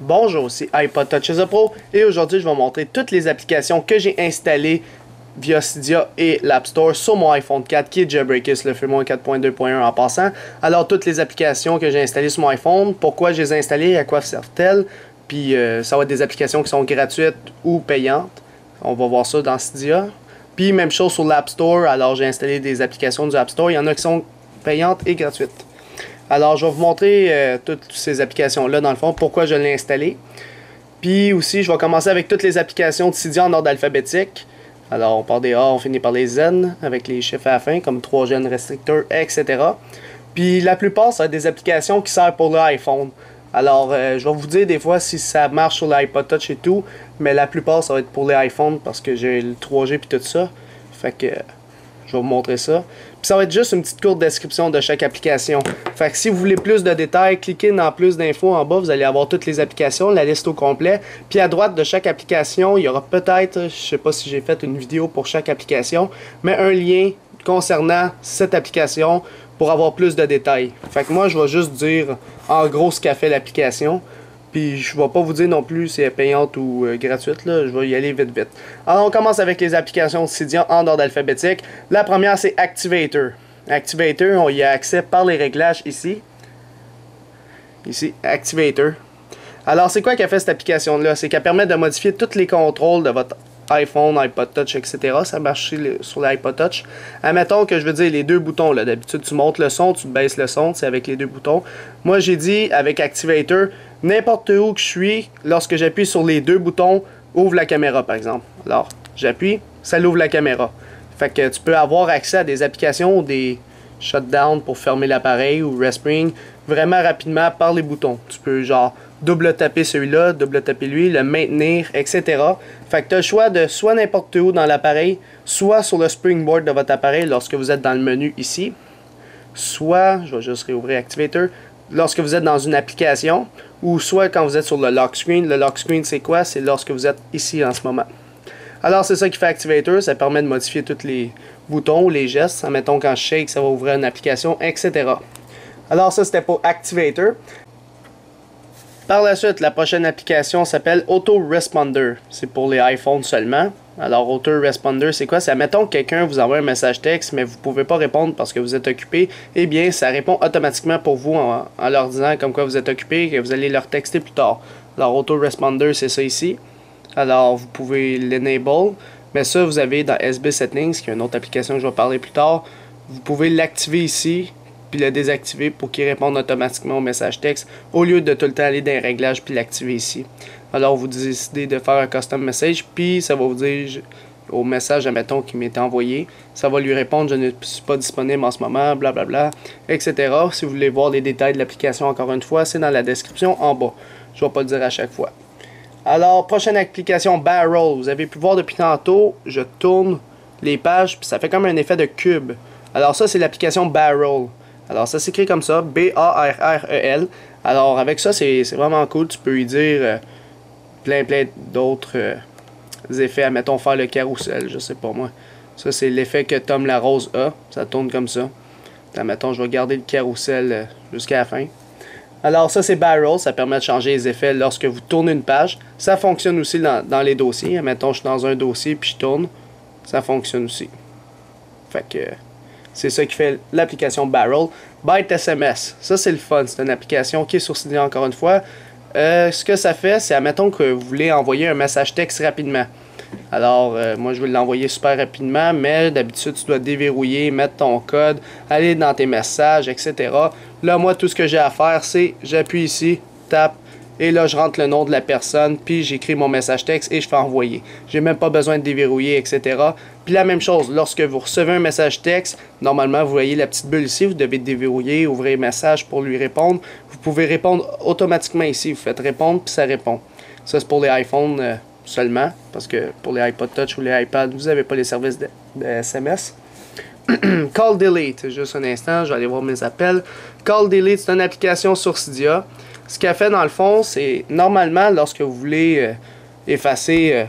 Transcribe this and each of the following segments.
Bonjour, c'est iPod Touch Pro et aujourd'hui je vais vous montrer toutes les applications que j'ai installées via Cydia et l'App Store sur mon iPhone 4 qui est jailbreaké sur le firmware 4.2.1 en passant. Alors toutes les applications que j'ai installées sur mon iPhone, pourquoi je les ai installées, à quoi servent-elles, puis ça va être des applications qui sont gratuites ou payantes. On va voir ça dans Cydia. Puis même chose sur l'App Store, alors j'ai installé des applications du App Store, il y en a qui sont payantes et gratuites. Alors, je vais vous montrer toutes ces applications-là, dans le fond, pourquoi je l'ai installé. Puis aussi, je vais commencer avec toutes les applications de Cydia en ordre alphabétique. Alors, on part des A, on finit par les Z, avec les chiffres à la fin, comme 3 gènes restricteurs, etc. Puis la plupart, ça va être des applications qui servent pour l'iPhone. Alors, je vais vous dire des fois si ça marche sur l'iPod Touch et tout, mais la plupart, ça va être pour les iPhones, parce que j'ai le 3G et tout ça. Fait que je vais vous montrer ça. Puis ça va être juste une petite courte description de chaque application. Fait que si vous voulez plus de détails, cliquez dans plus d'infos en bas, vous allez avoir toutes les applications, la liste au complet. Puis à droite de chaque application, il y aura peut-être, je sais pas si j'ai fait une vidéo pour chaque application, mais un lien concernant cette application pour avoir plus de détails. Fait que moi, je vais juste dire en gros ce qu'a fait l'application. Puis je vais pas vous dire non plus si elle est payante ou gratuite, là. Je vais y aller vite. Alors on commence avec les applications de Cydia en ordre alphabétique. La première c'est Activator. Activator, on y a accès par les réglages ici. Ici, Activator. Alors c'est quoi qu'a fait cette application-là? C'est qu'elle permet de modifier tous les contrôles de votre iPhone, iPod Touch, etc. Ça marche sur l'iPod Touch. Admettons que je veux dire les deux boutons. D'habitude, tu montes le son, tu baisses le son, c'est avec les deux boutons. Moi, j'ai dit avec Activator, n'importe où que je suis, lorsque j'appuie sur les deux boutons, ouvre la caméra, par exemple. Alors, j'appuie, ça l'ouvre la caméra. Fait que tu peux avoir accès à des applications ou des shutdowns pour fermer l'appareil ou respring vraiment rapidement par les boutons. Tu peux genre double taper celui-là, double taper lui, le maintenir, etc. Fait que tu as le choix de soit n'importe où dans l'appareil, soit sur le springboard de votre appareil lorsque vous êtes dans le menu ici, soit, je vais juste réouvrir Activator, lorsque vous êtes dans une application, ou soit quand vous êtes sur le lock screen. Le lock screen, c'est quoi? C'est lorsque vous êtes ici en ce moment. Alors, c'est ça qui fait Activator. Ça permet de modifier tous les boutons, les gestes. Mettons, quand je shake, ça va ouvrir une application, etc. Alors, ça, c'était pour Activator. Par la suite, la prochaine application s'appelle Autoresponder. C'est pour les iPhones seulement. Alors, Autoresponder, c'est quoi? C'est, admettons que quelqu'un vous envoie un message texte, mais vous ne pouvez pas répondre parce que vous êtes occupé. Eh bien, ça répond automatiquement pour vous en leur disant comme quoi vous êtes occupé et que vous allez leur texter plus tard. Alors, Autoresponder, c'est ça ici. Alors, vous pouvez l'enable. Mais ça, vous avez dans SB Settings, qui est une autre application que je vais parler plus tard. Vous pouvez l'activer ici, puis le désactiver pour qu'il réponde automatiquement au message texte, au lieu de tout le temps aller dans les réglages puis l'activer ici. Alors vous décidez de faire un custom message, puis ça va vous dire au message, admettons, qui m'est envoyé, ça va lui répondre, je ne suis pas disponible en ce moment, blablabla, etc. Si vous voulez voir les détails de l'application, encore une fois, c'est dans la description en bas. Je ne vais pas le dire à chaque fois. Alors, prochaine application, Barrel. Vous avez pu voir depuis tantôt, je tourne les pages, puis ça fait comme un effet de cube. Alors ça, c'est l'application Barrel. Alors ça s'écrit comme ça, B-A-R-R-E-L. Alors avec ça, c'est vraiment cool. Tu peux y dire plein d'autres effets. Admettons faire le carrousel, je sais pas moi. Ça c'est l'effet que Tom Larose a. Ça tourne comme ça. Admettons, je vais garder le carrousel jusqu'à la fin. Alors ça c'est Barrel, ça permet de changer les effets lorsque vous tournez une page. Ça fonctionne aussi dans les dossiers. Admettons, je suis dans un dossier puis je tourne. Ça fonctionne aussi. Fait que c'est ça qui fait l'application Barrel. Byte SMS, ça c'est le fun, c'est une application qui est sur Cydia encore une fois. Ce que ça fait, c'est admettons que vous voulez envoyer un message texte rapidement. Alors, moi je vais l'envoyer super rapidement, mais d'habitude tu dois déverrouiller, mettre ton code, aller dans tes messages, etc. Là, moi tout ce que j'ai à faire, c'est j'appuie ici, tape, et là je rentre le nom de la personne, puis j'écris mon message texte et je fais envoyer. J'ai même pas besoin de déverrouiller, etc. Puis la même chose, lorsque vous recevez un message texte, normalement vous voyez la petite bulle ici, vous devez déverrouiller, ouvrir message pour lui répondre. Vous pouvez répondre automatiquement ici, vous faites répondre puis ça répond. Ça c'est pour les iPhones seulement, parce que pour les iPod Touch ou les iPads, vous n'avez pas les services de SMS. Call Delete, juste un instant, je vais aller voir mes appels. Call Delete, c'est une application sur Cydia. Ce qu'elle fait dans le fond, c'est normalement lorsque vous voulez effacer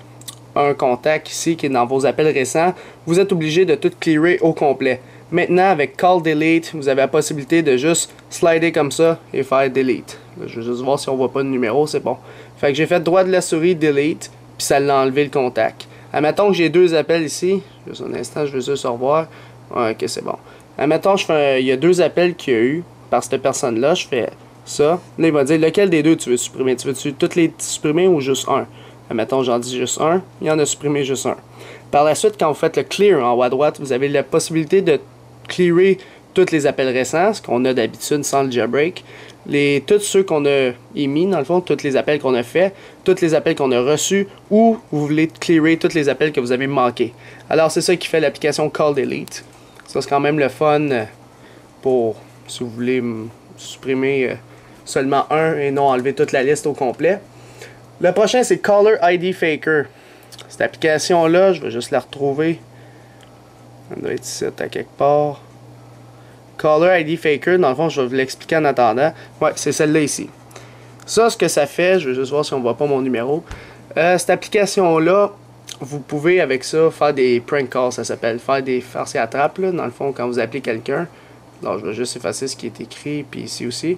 un contact ici qui est dans vos appels récents, vous êtes obligé de tout clearer au complet. Maintenant, avec Call Delete, vous avez la possibilité de juste slider comme ça et faire Delete. Là, je vais juste voir si on voit pas de numéro, c'est bon. Fait que j'ai fait droit de la souris Delete, puis ça l'a enlevé le contact. Admettons que j'ai deux appels ici. Juste un instant, je veux juste revoir. Ouais, ok, c'est bon. Admettons, il y a deux appels qu'il y a eu par cette personne-là. Je fais ça. Là, il va dire lequel des deux tu veux supprimer. Tu veux-tu toutes les supprimer ou juste un? Admettons, j'en dis juste un. Il y en a supprimé juste un. Par la suite, quand vous faites le clear en haut à droite, vous avez la possibilité de clearer tous les appels récents, ce qu'on a d'habitude sans le jailbreak. Tous ceux qu'on a émis, dans le fond, tous les appels qu'on a fait, tous les appels qu'on a reçus, ou vous voulez clearer tous les appels que vous avez manqués. Alors, c'est ça qui fait l'application Call Delete. Ça, c'est quand même le fun pour, si vous voulez supprimer seulement un et non enlever toute la liste au complet. Le prochain, c'est Caller ID Faker. Cette application-là, je vais juste la retrouver. Elle doit être ici à quelque part. Caller ID Faker, dans le fond, je vais vous l'expliquer en attendant. Ouais, c'est celle-là ici. Ça, ce que ça fait, je vais juste voir si on voit pas mon numéro. Cette application-là, vous pouvez avec ça faire des prank calls, ça s'appelle. Faire des farces et attrapes, là, dans le fond, quand vous appelez quelqu'un. Alors, je vais juste effacer ce qui est écrit, puis ici aussi.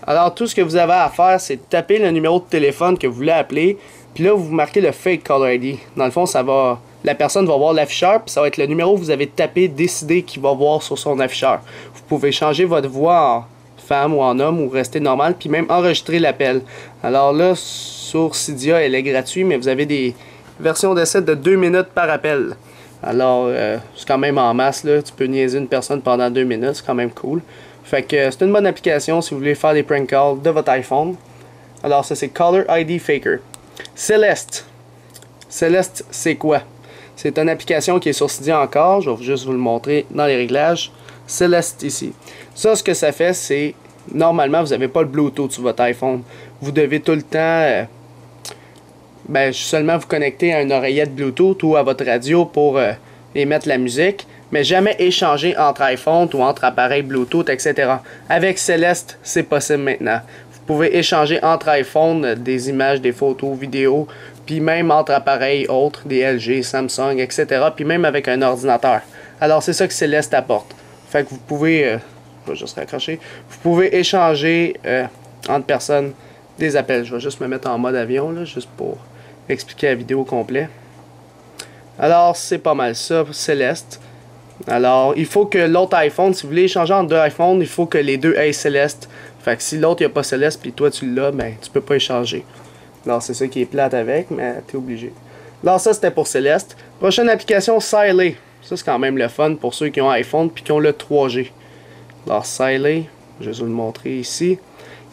Alors, tout ce que vous avez à faire, c'est de taper le numéro de téléphone que vous voulez appeler. Puis là, vous marquez le fake caller ID. Dans le fond, ça va... La personne va voir l'afficheur, puis ça va être le numéro que vous avez tapé, décidé qu'il va voir sur son afficheur. Vous pouvez changer votre voix en femme ou en homme ou rester normal, puis même enregistrer l'appel. Alors là, sur Cydia, elle est gratuite, mais vous avez des versions d'essai de 2 minutes par appel. Alors, c'est quand même en masse, là. Tu peux niaiser une personne pendant 2 minutes, c'est quand même cool. Fait que c'est une bonne application si vous voulez faire des prank calls de votre iPhone. Alors ça, c'est Caller ID Faker. Celeste. Celeste, c'est quoi? C'est une application qui est sur Cydia encore. Je vais juste vous le montrer dans les réglages. Celeste ici. Ça, ce que ça fait, c'est... Normalement, vous n'avez pas le Bluetooth sur votre iPhone. Vous devez tout le temps... seulement vous connecter à une oreillette Bluetooth ou à votre radio pour émettre la musique. Mais jamais échanger entre iPhone ou entre appareils Bluetooth, etc. Avec Celeste, c'est possible maintenant. Vous pouvez échanger entre iPhone des images, des photos, vidéos, puis même entre appareils autres, des LG, Samsung, etc. Puis même avec un ordinateur. Alors c'est ça que Celeste apporte. Fait que vous pouvez, je vais juste raccrocher, vous pouvez échanger entre personnes des appels. Je vais juste me mettre en mode avion, là, juste pour expliquer la vidéo au complet. Alors c'est pas mal ça, Celeste. Alors, il faut que l'autre iPhone, si vous voulez échanger entre deux iPhones, il faut que les deux aient Celeste. Fait que si l'autre n'a pas Celeste puis toi tu l'as, ben tu peux pas échanger. Alors, c'est ça qui est plate avec, mais t'es obligé. Alors, ça c'était pour Celeste. Prochaine application, Siley. Ça c'est quand même le fun pour ceux qui ont iPhone puis qui ont le 3G. Alors, Siley, je vais vous le montrer ici.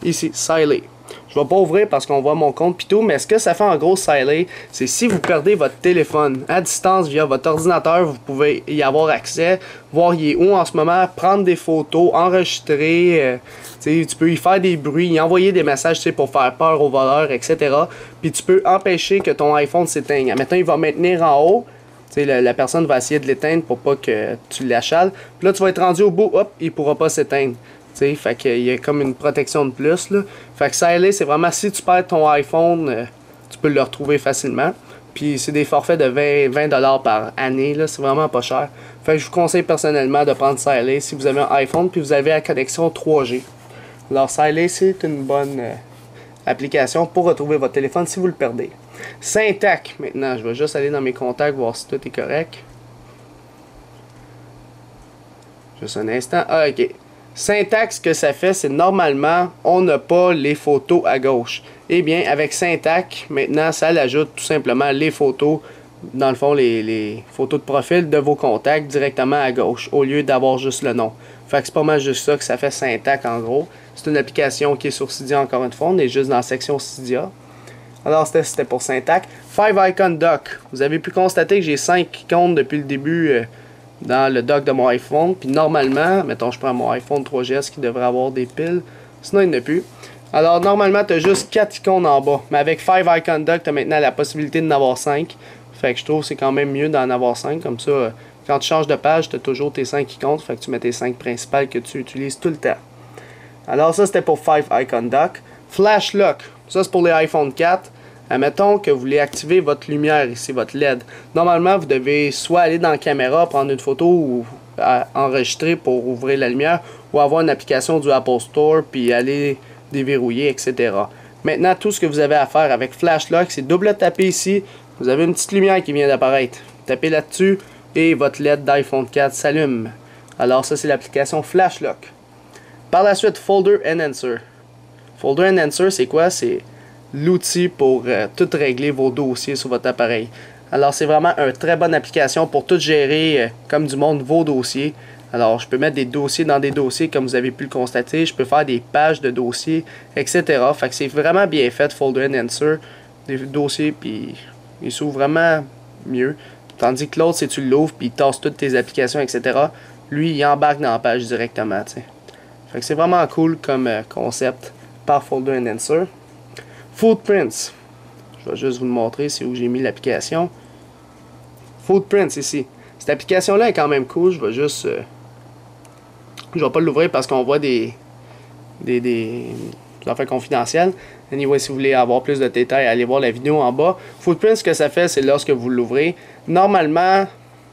Ici, Siley. Je vais pas ouvrir parce qu'on voit mon compte pis tout, mais ce que ça fait en gros Siley, c'est si vous perdez votre téléphone à distance via votre ordinateur, vous pouvez y avoir accès, voir il est où en ce moment, prendre des photos, enregistrer, tu peux y faire des bruits, y envoyer des messages pour faire peur aux voleurs, etc. Puis tu peux empêcher que ton iPhone s'éteigne. Maintenant, il va maintenir en haut. La personne va essayer de l'éteindre pour pas que tu l'achales. Puis là, tu vas être rendu au bout, hop, il pourra pas s'éteindre. Fait qu'il y a comme une protection de plus, là. Fait que Siley, c'est vraiment si tu perds ton iPhone, tu peux le retrouver facilement. Puis c'est des forfaits de 20$ par année, là, c'est vraiment pas cher. Fait que je vous conseille personnellement de prendre Siley si vous avez un iPhone puis vous avez la connexion 3G. Alors Siley, c'est une bonne application pour retrouver votre téléphone si vous le perdez. Syntac, maintenant, je vais juste aller dans mes contacts voir si tout est correct. Juste un instant. Ah, ok. Syntac, ce que ça fait, c'est normalement, on n'a pas les photos à gauche. Eh bien, avec Syntac, maintenant, ça l'ajoute tout simplement les photos, dans le fond, les photos de profil de vos contacts directement à gauche, au lieu d'avoir juste le nom. Fait que c'est pas mal juste ça que ça fait Syntac en gros. C'est une application qui est sur Cydia encore une fois, on est juste dans la section Cydia. Alors, c'était pour Syntac. Five Icon Dock. Vous avez pu constater que j'ai 5 icônes depuis le début dans le dock de mon iPhone. Puis normalement, mettons je prends mon iPhone 3GS qui devrait avoir des piles. Sinon, il n'y en a plus. Alors, normalement, tu as juste 4 icônes en bas. Mais avec Five Icon Dock, tu as maintenant la possibilité d'en avoir 5. Fait que je trouve que c'est quand même mieux d'en avoir 5. Comme ça, quand tu changes de page, tu as toujours tes 5 icônes. Fait que tu mets tes 5 principales que tu utilises tout le temps. Alors, ça, c'était pour Five Icon Dock. Flash Lock. Ça, c'est pour les iPhone 4. Admettons que vous voulez activer votre lumière ici, votre LED. Normalement, vous devez soit aller dans la caméra, prendre une photo ou enregistrer pour ouvrir la lumière ou avoir une application du Apple Store puis aller déverrouiller, etc. Maintenant, tout ce que vous avez à faire avec Flash Lock, c'est double taper ici. Vous avez une petite lumière qui vient d'apparaître. Tapez là-dessus et votre LED d'iPhone 4 s'allume. Alors ça, c'est l'application Flash Lock. Par la suite, Folder Enhancer. Folder Enhancer, c'est quoi? C'est l'outil pour tout régler vos dossiers sur votre appareil. Alors c'est vraiment une très bonne application pour tout gérer comme du monde vos dossiers. Alors je peux mettre des dossiers dans des dossiers comme vous avez pu le constater. Je peux faire des pages de dossiers, etc. Fait que c'est vraiment bien fait, Folder Enhancer. Des dossiers, puis il s'ouvre vraiment mieux. Tandis que l'autre, c'est tu l'ouvres, puis il tasse toutes tes applications, etc. Lui, il embarque dans la page directement, t'sais. Fait que c'est vraiment cool comme concept par Folder Enhancer. Footprints. Je vais juste vous le montrer, c'est où j'ai mis l'application. Footprints ici. Cette application-là est quand même cool. Je vais juste... je vais pas l'ouvrir parce qu'on voit des affaires confidentielles. Anyway, si vous voulez avoir plus de détails, allez voir la vidéo en bas. Footprints, ce que ça fait, c'est lorsque vous l'ouvrez. Normalement,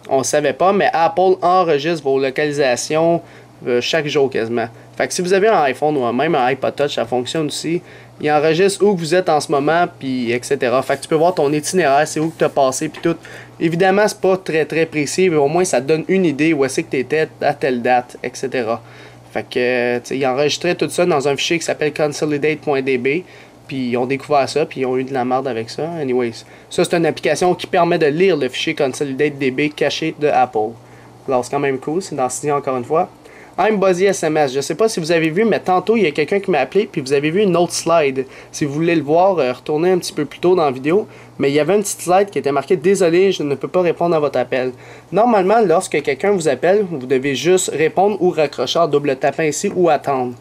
on ne savait pas, mais Apple enregistre vos localisations chaque jour quasiment. Fait que si vous avez un iPhone ou même un iPod Touch, ça fonctionne aussi. Il enregistre où vous êtes en ce moment, puis etc. Fait que tu peux voir ton itinéraire, c'est où que tu as passé, puis tout. Évidemment, c'est pas très précis, mais au moins ça te donne une idée où est-ce que tu étais à telle date, etc. Fait que, il enregistrait tout ça dans un fichier qui s'appelle consolidate.db. Puis ils ont découvert ça, puis ils ont eu de la merde avec ça. Anyways, ça c'est une application qui permet de lire le fichier consolidate.db caché de Apple. Alors c'est quand même cool, c'est dans ce encore une fois. I'm Buzzy SMS. Je sais pas si vous avez vu, mais tantôt, il y a quelqu'un qui m'a appelé, puis vous avez vu une autre slide. Si vous voulez le voir, retournez un petit peu plus tôt dans la vidéo. Mais il y avait une petite slide qui était marquée « Désolé, je ne peux pas répondre à votre appel ». Normalement, lorsque quelqu'un vous appelle, vous devez juste répondre ou raccrocher en double tapant ici ou attendre.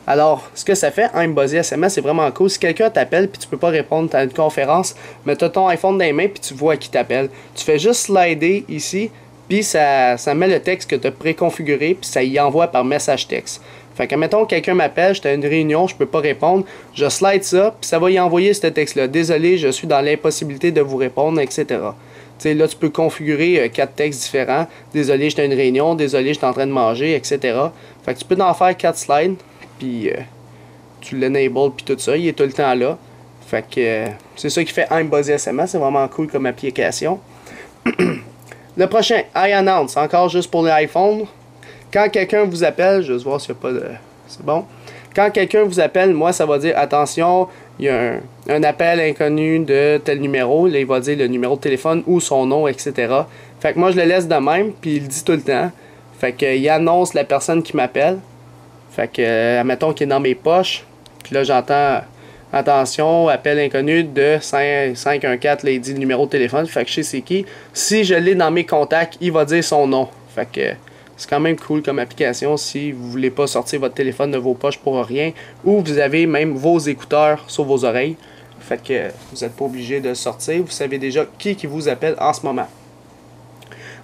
Alors, ce que ça fait, I'm Buzzy SMS, c'est vraiment cool. Si quelqu'un t'appelle puis tu peux pas répondre, tu as une conférence, mais tu as ton iPhone dans les mains puis tu vois qui t'appelle. Tu fais juste slider ici. Puis ça met le texte que tu as préconfiguré, puis ça y envoie par message texte. Fait que, mettons, quelqu'un m'appelle, j'étais à une réunion, je peux pas répondre, je slide ça, puis ça va y envoyer ce texte-là. Désolé, je suis dans l'impossibilité de vous répondre, etc. Tu sais, là, tu peux configurer 4 textes différents. Désolé, j'étais à une réunion, désolé, j'étais en train de manger, etc. Fait que tu peux en faire 4 slides, puis tu l'enable, puis tout ça, il est tout le temps là. Fait que c'est ça qui fait I'm Buzzy SMS, c'est vraiment cool comme application. Le prochain, iAnnounce, encore juste pour l'iPhone. Quand quelqu'un vous appelle, je vais voir s'il n'y a pas de... C'est bon. Quand quelqu'un vous appelle, moi, ça va dire, attention, il y a un appel inconnu de tel numéro. Là, il va dire le numéro de téléphone ou son nom, etc. Fait que moi, je le laisse de même, puis il le dit tout le temps. Fait qu'il annonce la personne qui m'appelle. Fait que, admettons qu'il est dans mes poches. Puis là, j'entends... Attention, appel inconnu de 514, là, il dit le numéro de téléphone, fait que je sais c'est qui. Si je l'ai dans mes contacts, il va dire son nom. Fait que c'est quand même cool comme application si vous voulez pas sortir votre téléphone de vos poches pour rien. Ou vous avez même vos écouteurs sur vos oreilles. Fait que vous n'êtes pas obligé de sortir. Vous savez déjà qui vous appelle en ce moment.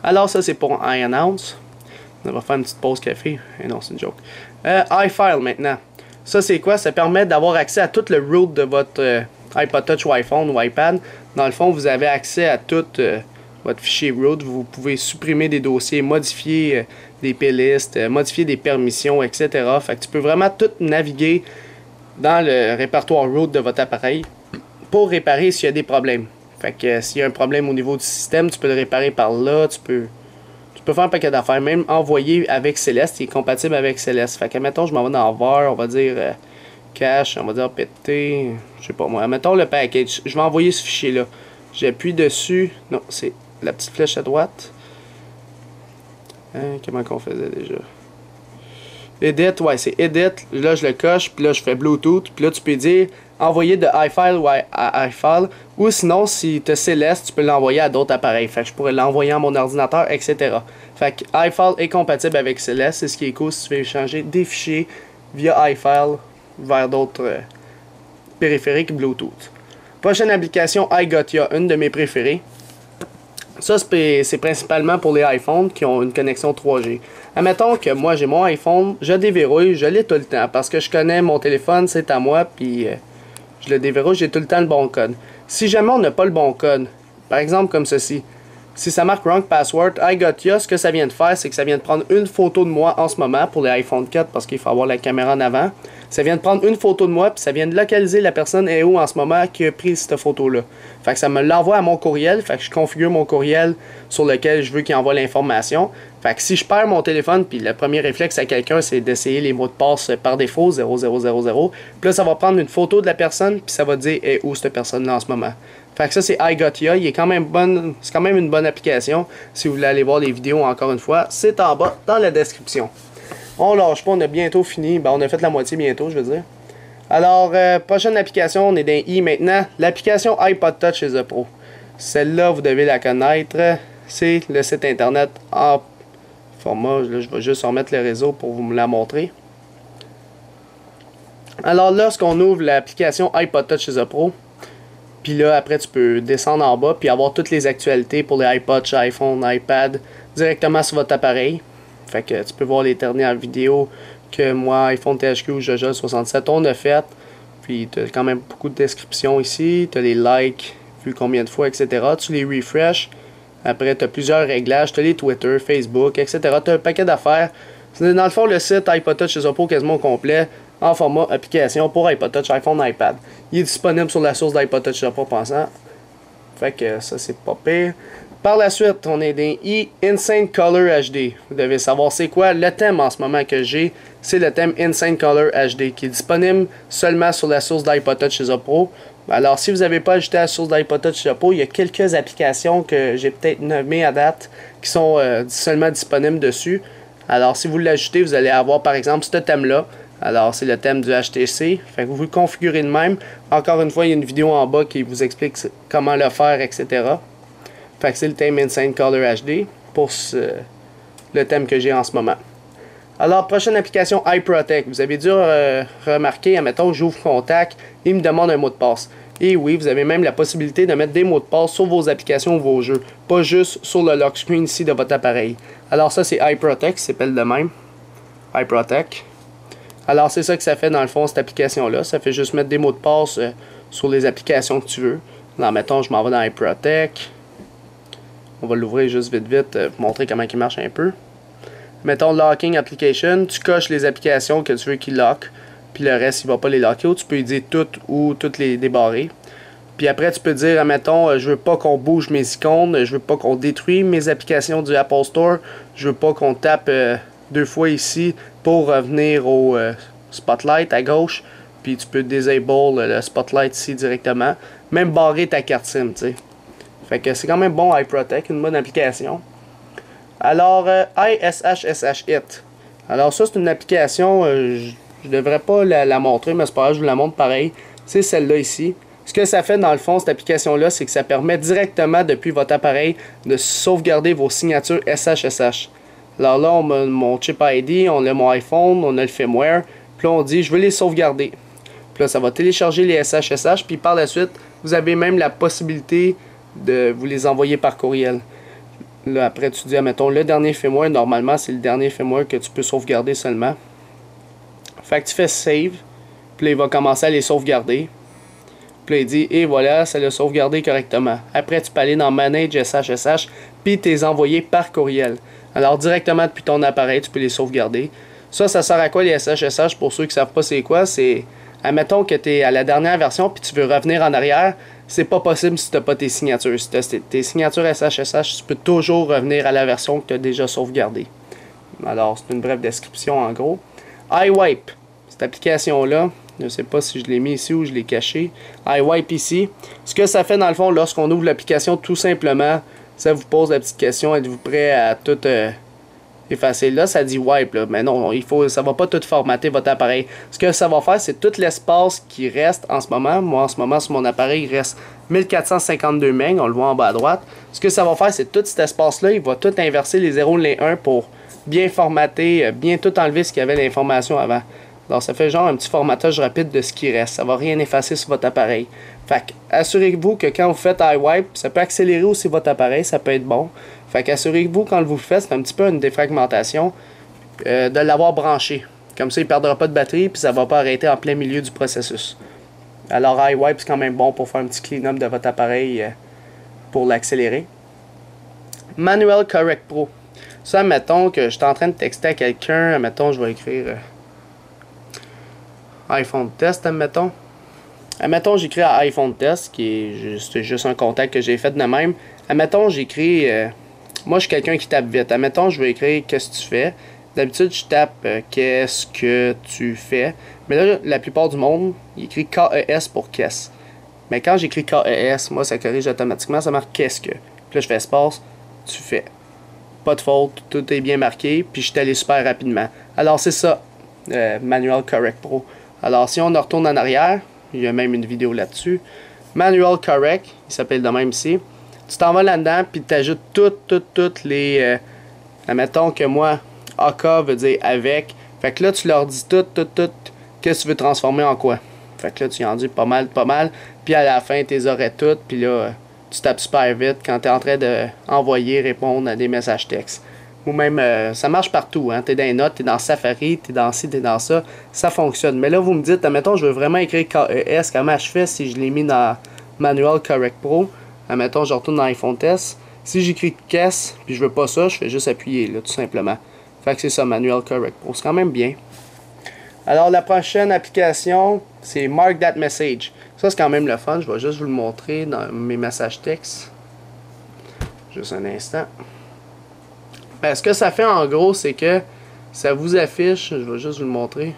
Alors ça c'est pour iAnnounce. On va faire une petite pause café. Et non, c'est une joke. iFile maintenant. Ça, c'est quoi? Ça permet d'avoir accès à tout le root de votre iPod Touch ou iPhone ou iPad. Dans le fond, vous avez accès à tout votre fichier root. Vous pouvez supprimer des dossiers, modifier des playlists, modifier des permissions, etc. Fait que tu peux vraiment tout naviguer dans le répertoire root de votre appareil pour réparer s'il y a des problèmes. Fait que s'il y a un problème au niveau du système, tu peux le réparer par là. Tu peux faire un paquet d'affaires, même envoyer avec Celeste, il est compatible avec Celeste. Fait que, mettons, je m'en vais dans Var, on va dire cache, on va dire PT, je sais pas moi. Mettons le package, je vais envoyer ce fichier-là. J'appuie dessus, non, c'est la petite flèche à droite. Comment qu'on faisait déjà? Edit, ouais, c'est Edit. Là, je le coche, puis là, je fais Bluetooth. Puis là, tu peux dire envoyer de iFile ou iFile. Ou sinon, si tu as Celeste, tu peux l'envoyer à d'autres appareils. Fait que je pourrais l'envoyer à mon ordinateur, etc. Fait que iFile est compatible avec Celeste. C'est ce qui est cool si tu veux échanger des fichiers via iFile vers d'autres périphériques Bluetooth. Prochaine application, iGotya, une de mes préférées. Ça, c'est principalement pour les iPhones qui ont une connexion 3G. Admettons que moi, j'ai mon iPhone, je déverrouille, je l'ai tout le temps. Parce que je connais mon téléphone, c'est à moi, puis je le déverrouille, j'ai tout le temps le bon code. Si jamais on n'a pas le bon code, par exemple comme ceci, si ça marque Wrong Password, iGotya, ce que ça vient de faire, c'est que ça vient de prendre une photo de moi en ce moment pour les iPhone 4 parce qu'il faut avoir la caméra en avant. Ça vient de prendre une photo de moi, puis ça vient de localiser la personne est où en ce moment qui a pris cette photo-là. Fait que ça me l'envoie à mon courriel, fait que je configure mon courriel sur lequel je veux qu'il envoie l'information. Fait que si je perds mon téléphone, puis le premier réflexe à quelqu'un, c'est d'essayer les mots de passe par défaut, 0000, puis là, ça va prendre une photo de la personne, puis ça va dire est où cette personne-là en ce moment. Fait que ça, c'est iGotya. Il est quand même c'est quand même une bonne application. Si vous voulez aller voir les vidéos, encore une fois, c'est en bas dans la description. On lâche pas, on a bientôt fini. Ben, on a fait la moitié bientôt, je veux dire. Alors, prochaine application, on est dans i maintenant. L'application iPod Touch chez The Pro. Celle-là, vous devez la connaître. C'est le site internet en format. Là, je vais juste remettre le réseau pour vous me la montrer. Alors, lorsqu'on ouvre l'application iPod Touch chez The Pro, puis là, après, tu peux descendre en bas puis avoir toutes les actualités pour les iPod, iPhone, iPad directement sur votre appareil. Fait que tu peux voir les dernières vidéos que moi, iPhone THQ ou Jojo67, on a fait. Puis tu as quand même beaucoup de descriptions ici. Tu as les likes, vu combien de fois, etc. Tu les refresh. Après, tu as plusieurs réglages. Tu as les Twitter, Facebook, etc. Tu as un paquet d'affaires. C'est dans le fond le site iPod Touch chez Oppo quasiment au complet en format application pour iPod Touch, iPhone, iPad. Il est disponible sur la source d'iPod Touch Oppo pensant. Fait que ça, c'est pas pire. Par la suite, on est dans Insane Color HD. Vous devez savoir c'est quoi le thème en ce moment que j'ai. C'est le thème Insane Color HD qui est disponible seulement sur la source d'iPod Touch chez Oppo. Alors, si vous n'avez pas ajouté la source d'iPod Touch chez Oppo, il y a quelques applications que j'ai peut-être nommées à date qui sont seulement disponibles dessus. Alors, si vous l'ajoutez, vous allez avoir par exemple ce thème-là. Alors, c'est le thème du HTC. Fait que vous le configurez de même. Encore une fois, il y a une vidéo en bas qui vous explique comment le faire, etc. Fait que c'est le thème Insane Color HD pour le thème que j'ai en ce moment. Alors, prochaine application iProtect. Vous avez dû remarquer, admettons, j'ouvre Contact, il me demande un mot de passe. Et oui, vous avez même la possibilité de mettre des mots de passe sur vos applications ou vos jeux, pas juste sur le lock screen ici de votre appareil. Alors ça, c'est iProtect, ça s'appelle de même. iProtect. Alors, c'est ça que ça fait dans le fond, cette application-là. Ça fait juste mettre des mots de passe sur les applications que tu veux. Alors, mettons, je m'en vais dans iProtect. On va l'ouvrir juste vite, pour montrer comment il marche un peu. Mettons Locking Application, tu coches les applications que tu veux qu'il lock, puis le reste, il va pas les locker. Ou tu peux lui dire toutes ou toutes les débarrer. Puis après, tu peux dire, mettons, je veux pas qu'on bouge mes icônes, je veux pas qu'on détruise mes applications du Apple Store, je veux pas qu'on tape 2 fois ici pour revenir au Spotlight à gauche. Puis tu peux disable le Spotlight ici directement. Même barrer ta carte SIM, tu sais. Fait que c'est quand même bon iProtect, une bonne application. Alors, iSHSH Hit. Alors ça, c'est une application, je devrais pas la montrer, mais c'est pas grave, je vous la montre pareil. C'est celle-là ici. Ce que ça fait dans le fond, cette application-là, c'est que ça permet directement depuis votre appareil de sauvegarder vos signatures SHSH. Alors là, on a mon chip ID, on a mon iPhone, on a le firmware. Puis là, on dit, je veux les sauvegarder. Puis là, ça va télécharger les SHSH. Puis par la suite, vous avez même la possibilité de vous les envoyer par courriel. Là, après, tu dis, admettons, le dernier firmware, normalement, c'est le dernier firmware que tu peux sauvegarder seulement. Fait que tu fais save. Puis là, il va commencer à les sauvegarder. Puis là, il dit, et voilà, ça l'a sauvegardé correctement. Après, tu peux aller dans Manage SHSH, puis tu les envoyer par courriel. Alors, directement depuis ton appareil, tu peux les sauvegarder. Ça sert à quoi les SHSH? Pour ceux qui ne savent pas c'est quoi, c'est, admettons que tu es à la dernière version, puis tu veux revenir en arrière, c'est pas possible si tu n'as pas tes signatures. Si tu as tes signatures SHSH, tu peux toujours revenir à la version que tu as déjà sauvegardée. Alors, c'est une brève description en gros. iWipe, cette application-là, je ne sais pas si je l'ai mis ici ou je l'ai caché. iWipe ici. Ce que ça fait dans le fond, lorsqu'on ouvre l'application, tout simplement, ça vous pose la petite question, êtes-vous prêt à tout effacer? Là, ça dit wipe, là. Mais non, ça va pas tout formater votre appareil. Ce que ça va faire, c'est tout l'espace qui reste en ce moment. Moi, en ce moment, sur mon appareil, il reste 1452 MB, on le voit en bas à droite. Ce que ça va faire, c'est tout cet espace-là, il va tout inverser les 0 et les 1 pour bien formater, bien tout enlever ce qu'il y avait l'information avant. Alors, ça fait genre un petit formatage rapide de ce qui reste. Ça va rien effacer sur votre appareil. Fait que, assurez-vous que quand vous faites iWipe, ça peut accélérer aussi votre appareil, ça peut être bon. Fait qu'assurez-vous quand vous le faites, c'est un petit peu une défragmentation, de l'avoir branché. Comme ça, il ne perdra pas de batterie, puis ça ne va pas arrêter en plein milieu du processus. Alors, iWipe, c'est quand même bon pour faire un petit clean-up de votre appareil pour l'accélérer. Manual Correct Pro. Ça, mettons que je suis en train de texter à quelqu'un, mettons, je vais écrire iPhone Test, admettons. Admettons, j'écris à iPhone Test, qui est juste un contact que j'ai fait de même. Admettons, j'écris, moi je suis quelqu'un qui tape vite. Admettons, je vais écrire qu'est-ce que tu fais. D'habitude, je tape qu'est-ce que tu fais. Mais là, la plupart du monde, il écrit KES pour qu'est-ce. Mais quand j'écris KES, moi ça corrige automatiquement, ça marque qu'est-ce que. Puis là, je fais espace, tu fais. Pas de faute, tout est bien marqué, puis je suis allé super rapidement. Alors, c'est ça, Manual Correct Pro. Alors, si on retourne en arrière, il y a même une vidéo là-dessus. Manual Correct, il s'appelle de même ici. Tu t'en vas là-dedans, puis tu ajoutes toutes les... admettons que moi, AK veut dire avec. Fait que là, tu leur dis tout, qu'est-ce que tu veux transformer en quoi. Fait que là, tu en dis pas mal. Puis à la fin, tu les aurais toutes, puis là, tu tapes super vite quand tu es en train d'envoyer, répondre à des messages textes. Ou même, ça marche partout, hein. Tu es dans les notes, tu es dans Safari, tu es dans ci, tu es dans ça. Ça fonctionne. Mais là, vous me dites, admettons, je veux vraiment écrire KES. Comment je fais si je l'ai mis dans Manual Correct Pro? Admettons, je retourne dans iPhone Test. Si j'écris KES, puis je veux pas ça, je fais juste appuyer, là, tout simplement. Fait que c'est ça, Manual Correct Pro. C'est quand même bien. Alors, la prochaine application, c'est Mark That Message. Ça, c'est quand même le fun. Je vais juste vous le montrer dans mes messages textes. Juste un instant. Ben, ce que ça fait en gros, c'est que ça vous affiche, je vais juste vous le montrer.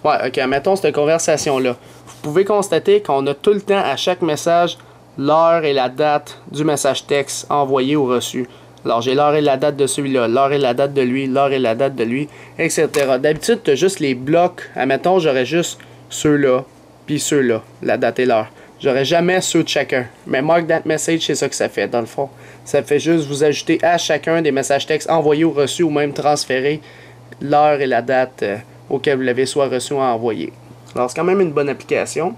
Ouais, ok, mettons cette conversation-là. Vous pouvez constater qu'on a tout le temps à chaque message l'heure et la date du message texte envoyé ou reçu. Alors j'ai l'heure et la date de celui-là, l'heure et la date de lui, l'heure et la date de lui, etc. D'habitude, tu as juste les blocs. Admettons, j'aurais juste ceux-là, puis ceux-là, la date et l'heure. J'aurais jamais ceux de chacun. Mais Mark That Message, c'est ça que ça fait, dans le fond. Ça fait juste vous ajouter à chacun des messages textes envoyés ou reçus, ou même transférés, l'heure et la date auquel vous l'avez soit reçu ou envoyé. Alors, c'est quand même une bonne application.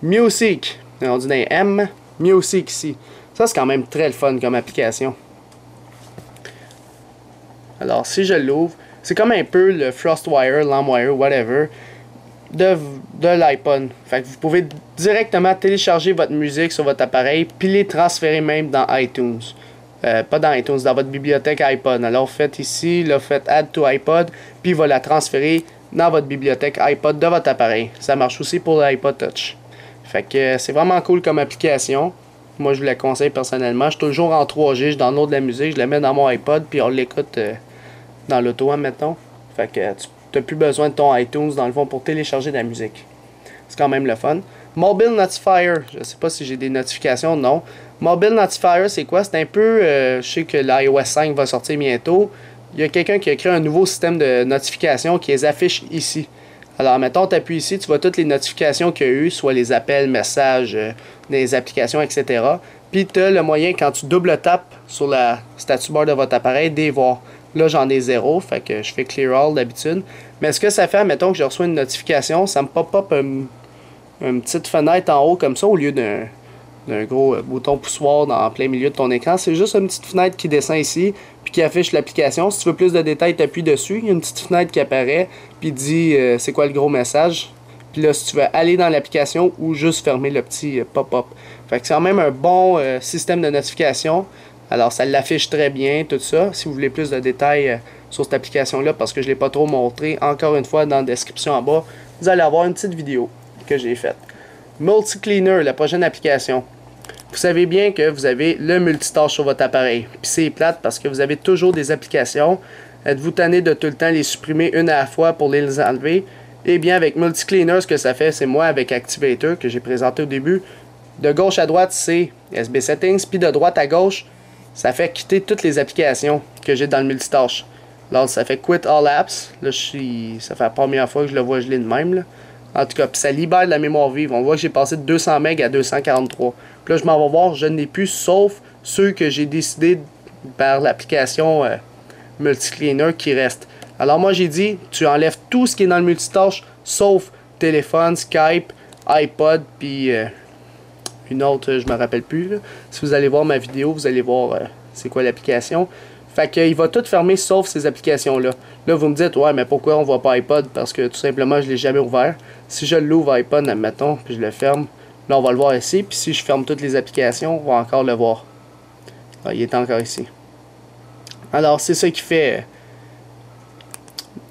Music, on dit dans les M, Music ici. Ça, c'est quand même très le fun comme application. Alors, si je l'ouvre, c'est comme un peu le FrostWire, LimeWire, whatever, de l'iPod. Fait que vous pouvez directement télécharger votre musique sur votre appareil, puis les transférer même dans iTunes. Pas dans iTunes, dans votre bibliothèque iPod. Alors, faites ici, là, faites Add to iPod, puis il va la transférer dans votre bibliothèque iPod de votre appareil. Ça marche aussi pour l'iPod Touch. Fait que c'est vraiment cool comme application. Moi, je vous la conseille personnellement. Je suis toujours en 3G, je download de la musique, je la mets dans mon iPod, puis on l'écoute dans l'auto, mettons. Fait que tu n'as plus besoin de ton iTunes, dans le fond, pour télécharger de la musique. C'est quand même le fun. Mobile Notifier. Je sais pas si j'ai des notifications, non. Mobile Notifier, c'est quoi? C'est un peu... je sais que l'iOS 5 va sortir bientôt. Il y a quelqu'un qui a créé un nouveau système de notification qui les affiche ici. Alors, mettons, tu appuies ici, tu vois toutes les notifications qu'il y a eu, soit les appels, messages, des applications, etc. Puis, tu as le moyen, quand tu double-tapes sur la statue bar de votre appareil, d'y voir. Là, j'en ai 0, fait que je fais Clear All d'habitude. Mais ce que ça fait, mettons que je reçois une notification, ça me pop-up une petite fenêtre en haut comme ça, au lieu d'un gros bouton poussoir en plein milieu de ton écran. C'est juste une petite fenêtre qui descend ici, puis qui affiche l'application. Si tu veux plus de détails, tu appuies dessus. Il y a une petite fenêtre qui apparaît, puis dit c'est quoi le gros message. Puis là, si tu veux aller dans l'application ou juste fermer le petit pop-up. Fait que c'est quand même un bon système de notification. Alors, ça l'affiche très bien, tout ça. Si vous voulez plus de détails sur cette application-là, parce que je ne l'ai pas trop montré, encore une fois, dans la description en bas, vous allez avoir une petite vidéo que j'ai faite. Multi-Cleaner, la prochaine application. Vous savez bien que vous avez le multitâche sur votre appareil. Puis c'est plate parce que vous avez toujours des applications. Êtes-vous tanné de tout le temps les supprimer une à la fois pour les enlever? Eh bien, avec Multi-Cleaner, ce que ça fait, c'est moi avec Activator, que j'ai présenté au début. De gauche à droite, c'est SB Settings. Puis de droite à gauche, ça fait quitter toutes les applications que j'ai dans le multitâche. Là, ça fait Quit All Apps. Là, ça fait la première fois que je le vois gelé de même. Là. En tout cas, puis ça libère de la mémoire vive. On voit que j'ai passé de 200 MB à 243. Puis là, je m'en vais voir, je n'ai plus, sauf ceux que j'ai décidé par l'application Multi-Cleaner qui restent. Alors moi, j'ai dit, tu enlèves tout ce qui est dans le multitâche, sauf téléphone, Skype, iPod, puis une autre, je me rappelle plus. Là. Si vous allez voir ma vidéo, vous allez voir c'est quoi l'application. Fait qu'il va tout fermer sauf ces applications-là. Là, vous me dites, ouais, mais pourquoi on voit pas iPod? Parce que tout simplement, je l'ai jamais ouvert. Si je l'ouvre iPod, admettons, puis je le ferme, là, on va le voir ici. Puis si je ferme toutes les applications, on va encore le voir. Ah, il est encore ici. Alors, c'est ça qui fait...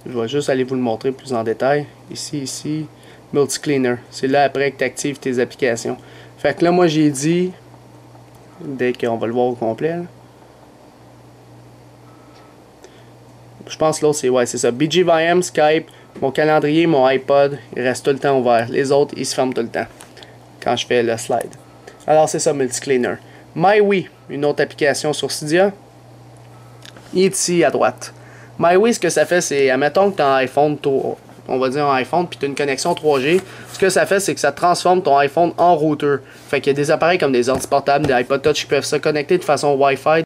Je vais juste aller vous le montrer plus en détail. Ici, Multi-Cleaner. C'est là après que tu actives tes applications. Fait que là, moi, j'ai dit... Dès qu'on va le voir au complet, là. Je pense que l'autre, c'est c'est ça. BGVM, Skype, mon calendrier, mon iPod, il reste tout le temps ouvert. Les autres, ils se ferment tout le temps quand je fais le slide. Alors, c'est ça, Multi-Cleaner. MyWi, une autre application sur Cydia. Il est ici à droite. MyWi, ce que ça fait, c'est, admettons que tu as un iPhone, on va dire un iPhone, puis tu as une connexion 3G. Ce que ça fait, c'est que ça transforme ton iPhone en routeur. Fait qu'il y a des appareils comme des ordi portables, des iPod Touch qui peuvent se connecter de façon Wi-Fi.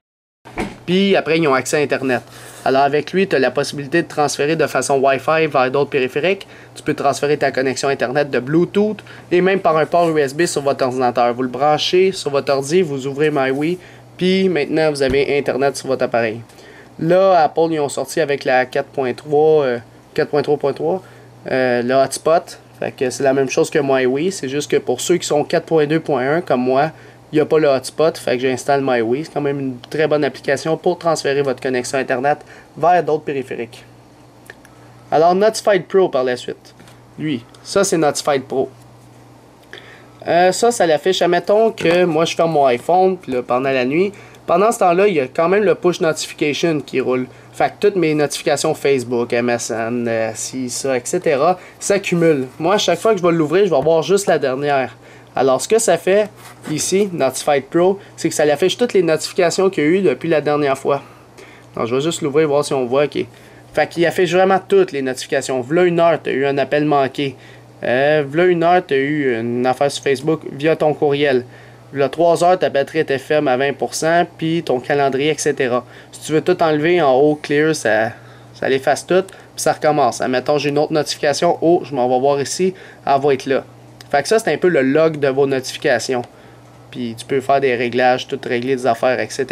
Puis après, ils ont accès à Internet. Alors avec lui, tu as la possibilité de transférer de façon Wi-Fi vers d'autres périphériques. Tu peux transférer ta connexion Internet de Bluetooth et même par un port USB sur votre ordinateur. Vous le branchez sur votre ordi, vous ouvrez MyWi, puis maintenant vous avez Internet sur votre appareil. Là, Apple, ils ont sorti avec la 4.3.3 le hotspot. Fait que c'est la même chose que MyWi, c'est juste que pour ceux qui sont 4.2.1 comme moi, il n'y a pas le hotspot, fait que j'installe MyWi. C'est quand même une très bonne application pour transférer votre connexion Internet vers d'autres périphériques. Alors, Notified Pro par la suite. Lui, ça c'est Notified Pro. Ça l'affiche. Admettons que moi je ferme mon iPhone puis là, pendant la nuit. Pendant ce temps-là, il y a quand même le push notification qui roule. Fait que toutes mes notifications Facebook, MSN, ça, etc. s'accumulent. Moi, à chaque fois que je vais l'ouvrir, je vais voir juste la dernière. Alors, ce que ça fait, ici, Notified Pro, c'est que ça affiche toutes les notifications qu'il y a eu depuis la dernière fois. Donc, je vais juste l'ouvrir et voir si on voit. OK. Fait qu'il affiche vraiment toutes les notifications. V'là une heure, tu as eu un appel manqué. V'là une heure, tu as eu une affaire sur Facebook via ton courriel. V'là 3 heures, ta batterie était ferme à 20%, puis ton calendrier, etc. Si tu veux tout enlever en haut, clear, ça l'efface tout, puis ça recommence. Admettons, j'ai une autre notification. Oh, je m'en vais voir ici. Elle va être là. Fait que ça, c'est un peu le log de vos notifications. Puis tu peux faire des réglages, tout régler des affaires, etc.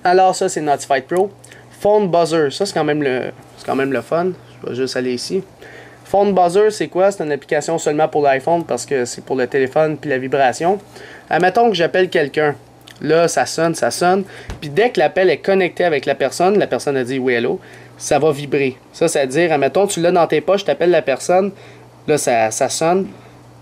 Alors ça, c'est Notified Pro. Phone Buzzer, ça c'est quand même le fun. Je vais juste aller ici. Phone Buzzer, c'est quoi? C'est une application seulement pour l'iPhone parce que c'est pour le téléphone puis la vibration. Admettons que j'appelle quelqu'un. Là, ça sonne. Puis dès que l'appel est connecté avec la personne a dit oui, hello, ça va vibrer. Ça veut dire, admettons, tu l'as dans tes poches, tu appelles la personne. Là, ça sonne.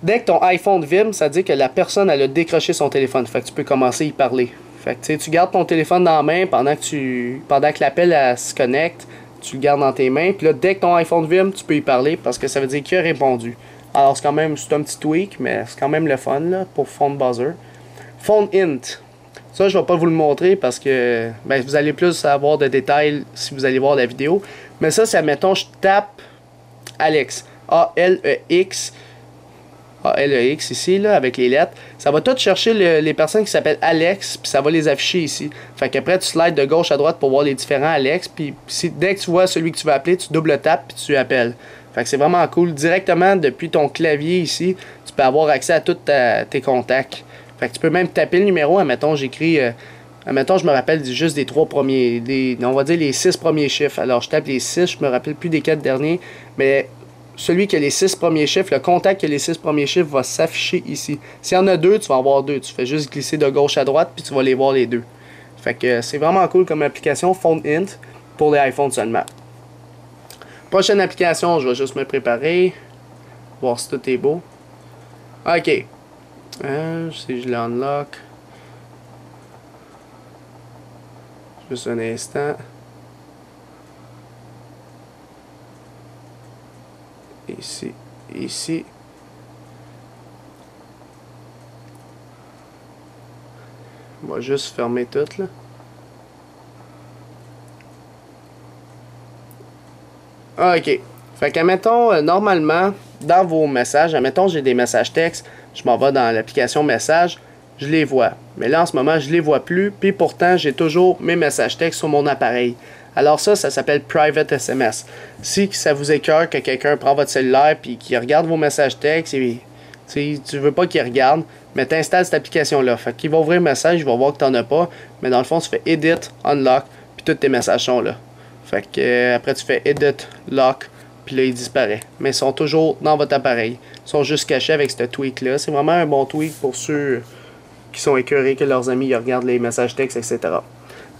Dès que ton iPhone vibre, ça dit que la personne, elle a décroché son téléphone. Fait que tu peux commencer à y parler. Fait que tu gardes ton téléphone dans la main pendant que l'appel se connecte. Tu le gardes dans tes mains. Puis là, dès que ton iPhone vibre, tu peux y parler parce que ça veut dire qu'il a répondu. Alors, c'est un petit tweak, mais c'est quand même le fun là, pour Phone Buzzer. Phone Int. Ça, je ne vais pas vous le montrer parce que vous allez plus avoir de détails si vous allez voir la vidéo. Mais ça, c'est, admettons, je tape Alex. A-L-E-X ici, là, avec les lettres. Ça va tout chercher les personnes qui s'appellent Alex, puis ça va les afficher ici. Fait qu'après, tu slides de gauche à droite pour voir les différents Alex, puis dès que tu vois celui que tu veux appeler, tu double-tapes, puis tu appelles. Fait que c'est vraiment cool. Directement, depuis ton clavier ici, tu peux avoir accès à tous tes contacts. Fait que tu peux même taper le numéro. Admettons, j'écris... admettons, je me rappelle juste des 3 premiers... on va dire les 6 premiers chiffres. Alors, je tape les 6, je me rappelle plus des 4 derniers, mais... Celui qui a les 6 premiers chiffres, le contact qui a les 6 premiers chiffres va s'afficher ici. S'il y en a 2, tu vas avoir 2. Tu fais juste glisser de gauche à droite, puis tu vas les voir les 2. Fait que c'est vraiment cool comme application, Phone Int, pour les iPhones seulement. Prochaine application, je vais juste me préparer. Voir si tout est beau. OK. Si je l'unlock. Juste un instant. Ici. On va juste fermer tout là. OK. Fait que, admettons, normalement, dans vos messages, admettons, j'ai des messages textes, je m'en vais dans l'application messages, je les vois. Mais là, en ce moment, je les vois plus, puis pourtant, j'ai toujours mes messages textes sur mon appareil. Alors ça s'appelle Private SMS. Si ça vous écœure que quelqu'un prend votre cellulaire puis qu'il regarde vos messages textes, et tu veux pas qu'il regarde, mais tu installes cette application-là. Fait qu'il va ouvrir le message, il va voir que tu n'en as pas, mais dans le fond, tu fais Edit, Unlock, puis tous tes messages sont là. Fait que après, tu fais Edit, Lock, puis là, il disparaît. Mais ils sont toujours dans votre appareil. Ils sont juste cachés avec ce tweak-là. C'est vraiment un bon tweak pour ceux qui qui sont écœurés que leurs amis ils regardent les messages textes, etc.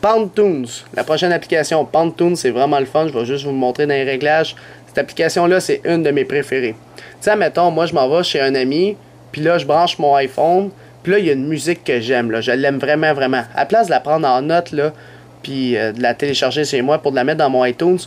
Pantoons, la prochaine application Pantoons, c'est vraiment le fun. Je vais juste vous le montrer dans les réglages. Cette application-là, c'est une de mes préférées. Tu sais, mettons, moi je m'en vais chez un ami, puis là je branche mon iPhone, puis là il y a une musique que j'aime, là, je l'aime vraiment, vraiment. À la place de la prendre en note, là, puis de la télécharger chez moi pour de la mettre dans mon iTunes,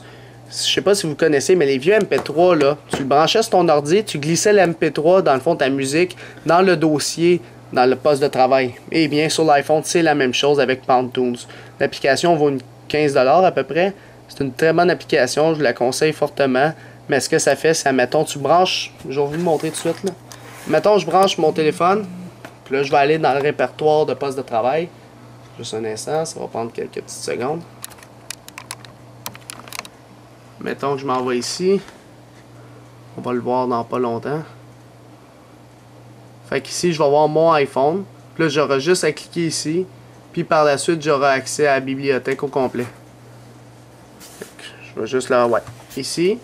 je sais pas si vous connaissez, mais les vieux MP3, là, tu le branchais sur ton ordi, tu glissais le MP3 dans le fond de ta musique, dans le dossier, dans le poste de travail. Et bien sur l'iPhone, c'est la même chose avec Pantoons. L'application vaut 15$ à peu près. C'est une très bonne application, je la conseille fortement. Mais ce que ça fait, c'est, mettons, tu branches, je vais vous le montrer tout de suite, là. Mettons, je branche mon téléphone, puis là, je vais aller dans le répertoire de poste de travail. Juste un instant, ça va prendre quelques petites secondes. Mettons que je m'en vais ici. On va le voir dans pas longtemps. Fait qu'ici, je vais voir mon iPhone. Puis là, j'aurai juste à cliquer ici. Puis par la suite, j'aurai accès à la bibliothèque au complet. Fait que je vais juste là, ouais. Ici.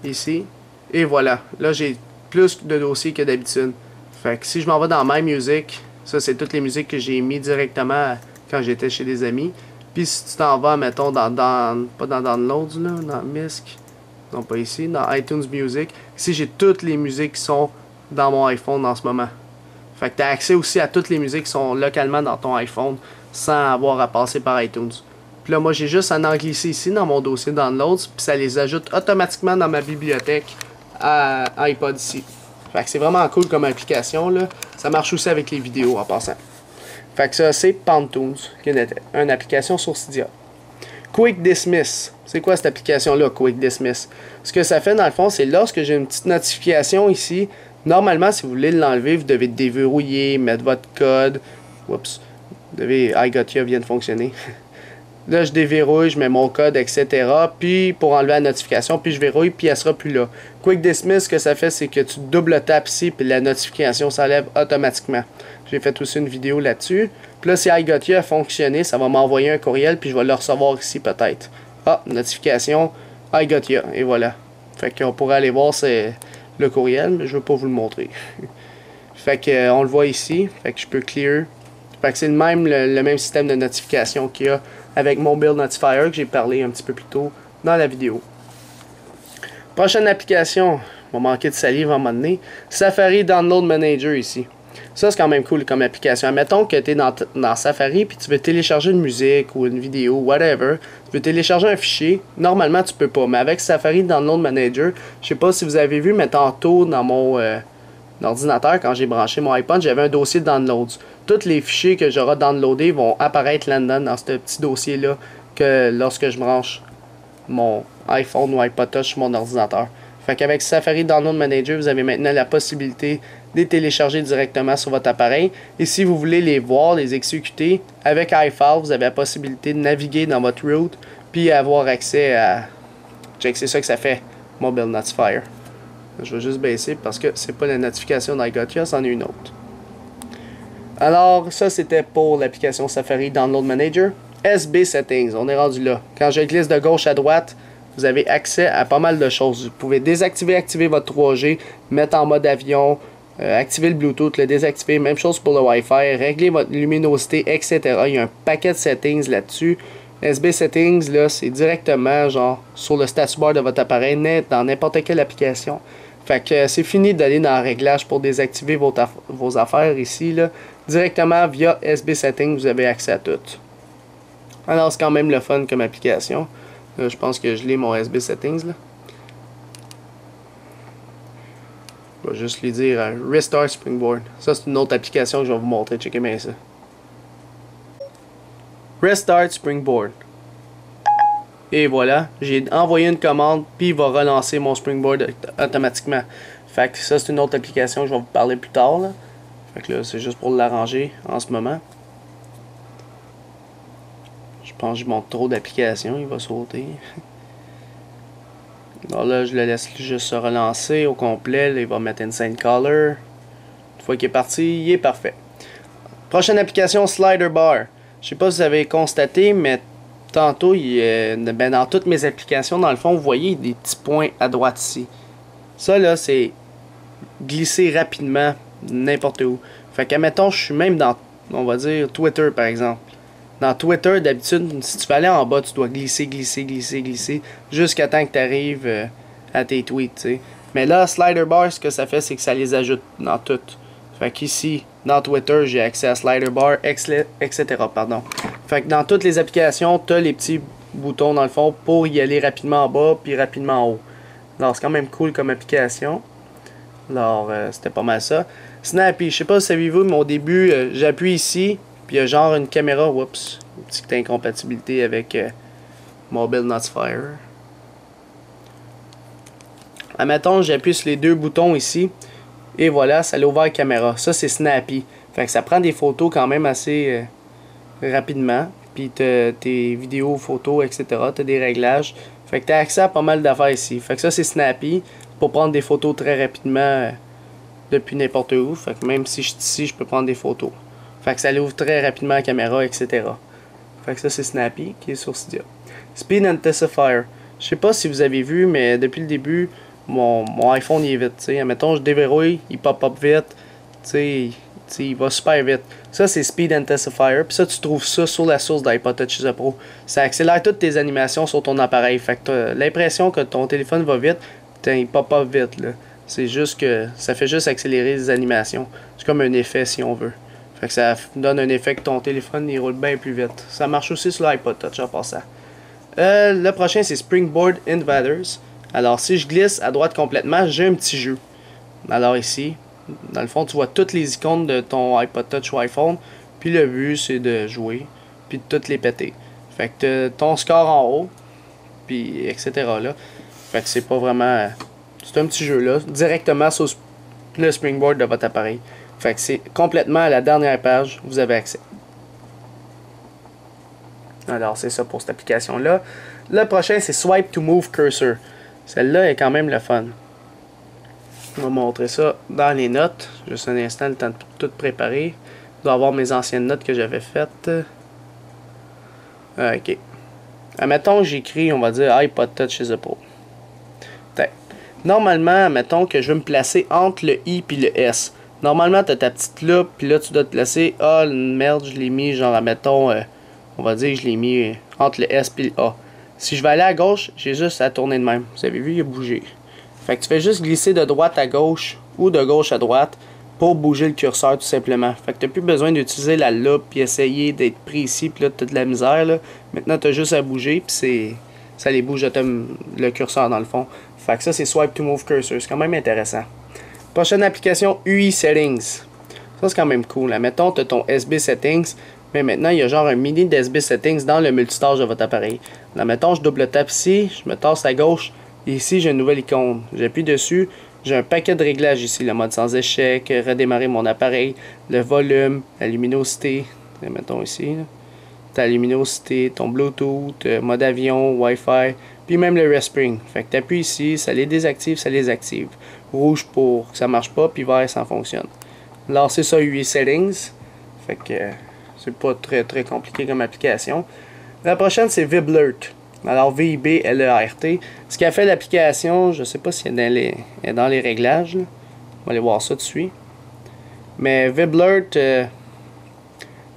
Ici. Et voilà. Là, j'ai plus de dossiers que d'habitude. Fait que si je m'en vais dans My Music, ça, c'est toutes les musiques que j'ai mis directement quand j'étais chez des amis. Puis si tu t'en vas, mettons, pas dans Downloads, là, dans MISC, non pas ici, dans iTunes Music, ici j'ai toutes les musiques qui sont dans mon iPhone en ce moment. Fait que tu as accès aussi à toutes les musiques qui sont localement dans ton iPhone sans avoir à passer par iTunes. Puis là, moi j'ai juste à en glisser ici dans mon dossier Downloads, puis ça les ajoute automatiquement dans ma bibliothèque à iPod ici. Fait que c'est vraiment cool comme application, là. Ça marche aussi avec les vidéos en passant. Fait que ça, c'est Pantoons, qui est une application sur Cydia. Quick Dismiss. C'est quoi cette application-là, Quick Dismiss? Ce que ça fait, dans le fond, c'est lorsque j'ai une petite notification ici, normalement, si vous voulez l'enlever, vous devez déverrouiller, mettre votre code. Oups. Vous devez... iGotya vient de fonctionner. Là, je déverrouille, je mets mon code, etc. Puis, pour enlever la notification, puis je verrouille, puis elle sera plus là. Quick Dismiss, ce que ça fait, c'est que tu double tapes ici, puis la notification s'enlève automatiquement. J'ai fait aussi une vidéo là-dessus. Puis là, si iGotya a fonctionné, ça va m'envoyer un courriel, puis je vais le recevoir ici peut-être. Ah, notification, iGotya, et voilà. Fait qu'on pourrait aller voir c'est le courriel, mais je ne veux pas vous le montrer. Fait que on le voit ici, fait que je peux clear. Fait que c'est le même système de notification qu'il y a avec Mobile Notifier que j'ai parlé un petit peu plus tôt dans la vidéo. Prochaine application, on va manquer de salive à un moment donné. Safari Download Manager ici. Ça, c'est quand même cool comme application. Admettons que tu es dans Safari puis tu veux télécharger une musique ou une vidéo, whatever. Tu veux télécharger un fichier. Normalement, tu peux pas. Mais avec Safari Download Manager, je sais pas si vous avez vu, mais tantôt dans mon ordinateur, quand j'ai branché mon iPod, j'avais un dossier de downloads. Tous les fichiers que j'aurai downloadés vont apparaître là-dedans, dans ce petit dossier-là, que lorsque je branche mon iPhone ou iPod Touch sur mon ordinateur. Fait qu'avec Safari Download Manager, vous avez maintenant la possibilité de les télécharger directement sur votre appareil. Et si vous voulez les voir, les exécuter, avec iFile, vous avez la possibilité de naviguer dans votre route, puis avoir accès à... Check, c'est ça que ça fait, Mobile Notifier. Je vais juste baisser parce que c'est pas la notification d'iGotya, c'en est une autre. Alors, ça c'était pour l'application Safari Download Manager. SB Settings, on est rendu là. Quand je glisse de gauche à droite, vous avez accès à pas mal de choses. Vous pouvez désactiver, activer votre 3G, mettre en mode avion, activer le Bluetooth, le désactiver, même chose pour le Wi-Fi, régler votre luminosité, etc. Il y a un paquet de settings là-dessus. SB Settings, là, c'est directement genre sur le status bar de votre appareil, dans n'importe quelle application. Fait que c'est fini d'aller dans le réglage pour désactiver vos affaires ici, là. Directement via SB Settings, vous avez accès à tout. Alors c'est quand même le fun comme application. Là, je pense que je l'ai mon SB Settings là. Je vais juste lui dire Restart Springboard. Ça c'est une autre application que je vais vous montrer. Checkez bien ça. Restart Springboard. Et voilà, j'ai envoyé une commande, puis il va relancer mon Springboard automatiquement. Fait que ça, c'est une autre application que je vais vous parler plus tard, là. Fait que là, c'est juste pour l'arranger en ce moment. Je pense que je monte trop d'applications, il va sauter. Alors là, je le laisse juste se relancer au complet. Là, il va mettre Insane Color. Une fois qu'il est parti, il est parfait. Prochaine application, Slider Bar. Je sais pas si vous avez constaté, mais tantôt, dans toutes mes applications, dans le fond, vous voyez des petits points à droite ici. Ça, là, c'est glisser rapidement n'importe où. Fait qu'admettons, je suis même dans on va dire Twitter par exemple. Dans Twitter, d'habitude, si tu veux aller en bas, tu dois glisser, glisser, glisser, glisser, jusqu'à temps que tu arrives à tes tweets, t'sais. Mais là, Slider Bar, ce que ça fait, c'est que ça les ajoute dans tout. Fait qu'ici, dans Twitter, j'ai accès à Slider Bar, etc. Pardon. Fait que dans toutes les applications, tu as les petits boutons dans le fond pour y aller rapidement en bas puis rapidement en haut. Alors, c'est quand même cool comme application. Alors, c'était pas mal ça. Snappy, je sais pas si savez-vous, mais au début, j'appuie ici. Puis il y a genre une caméra, oups, une petite incompatibilité avec Mobile Notifier. Admettons, j'appuie sur les deux boutons ici. Et voilà, ça l'ouvre la caméra. Ça, c'est Snappy. Fait que ça prend des photos quand même assez rapidement. Puis t'as tes vidéos, photos, etc. T'as des réglages. Fait que t'as accès à pas mal d'affaires ici. Fait que ça, c'est Snappy. Pour prendre des photos très rapidement depuis n'importe où. Fait que même si je suis ici, je peux prendre des photos. Fait que ça l'ouvre très rapidement la caméra, etc. Fait que ça, c'est Snappy qui est sur Cydia. Speed Intensifier. Je sais pas si vous avez vu, mais depuis le début, mon iPhone il est vite. T'sais. Mettons, je déverrouille, il pop-up vite. T'sais, il va super vite. Ça, c'est Speed Intensifier. Puis ça, tu trouves ça sur la source d'iPod Touch Pro. Ça accélère toutes tes animations sur ton appareil. Fait que tu as l'impression que ton téléphone va vite. Il pop-up vite. C'est juste que ça fait juste accélérer les animations. C'est comme un effet si on veut. Fait que ça donne un effet que ton téléphone il roule bien plus vite. Ça marche aussi sur l'iPod Touch en passant. Le prochain c'est Springboard Invaders. Alors si je glisse à droite complètement, j'ai un petit jeu. Alors ici, dans le fond tu vois toutes les icônes de ton iPod Touch ou iPhone. Puis le but c'est de jouer. Puis de toutes les péter. Fait que ton score en haut. Puis etc. là. Fait que c'est pas vraiment... C'est un petit jeu là. Directement sur le Springboard de votre appareil. Fait que c'est complètement à la dernière page, vous avez accès. Alors c'est ça pour cette application là. Le prochain c'est Swipe to Move Cursor. Celle-là est quand même le fun. On va montrer ça dans les notes. Juste un instant, le temps de tout préparer. Je dois avoir mes anciennes notes que j'avais faites. Ok. Admettons que j'écris, on va dire iPod Touch is a Pro. Normalement, admettons que je veux me placer entre le I et le S. Normalement, tu as ta petite loupe, puis là, tu dois te placer. Ah, merde, je l'ai mis, genre, admettons, on va dire que je l'ai mis entre le S et le A. Si je vais aller à gauche, j'ai juste à tourner de même. Vous avez vu, il a bougé. Fait que tu fais juste glisser de droite à gauche ou de gauche à droite pour bouger le curseur, tout simplement. Fait que tu n'as plus besoin d'utiliser la loupe puis essayer d'être précis, puis là, tu as de la misère, là. Maintenant, tu as juste à bouger, puis ça les bouge le curseur, dans le fond. Fait que ça, c'est Swipe to Move Cursor. C'est quand même intéressant. Prochaine application, UI Settings. Ça, c'est quand même cool. Là. Mettons, tu as ton SB Settings, mais maintenant, il y a genre un mini d'SB Settings dans le multitâche de votre appareil. Là, mettons, je double tape ici, je me tasse à gauche, et ici, j'ai une nouvelle icône. J'appuie dessus, j'ai un paquet de réglages ici. Le mode sans échec, redémarrer mon appareil, le volume, la luminosité. Mettons ici, là. Ta luminosité, ton Bluetooth, mode avion, Wi-Fi, puis même le respring. Fait que tu appuies ici, ça les désactive, ça les active. Rouge pour que ça marche pas, puis vert ça fonctionne. Alors c'est ça UI Settings. Fait que c'est pas très compliqué comme application. La prochaine c'est Viblert. Alors V-I-B-L-E-R-T. Ce qui a fait l'application, je sais pas si elle est dans les réglages. Là. On va aller voir ça tout de suite. Mais Viblert,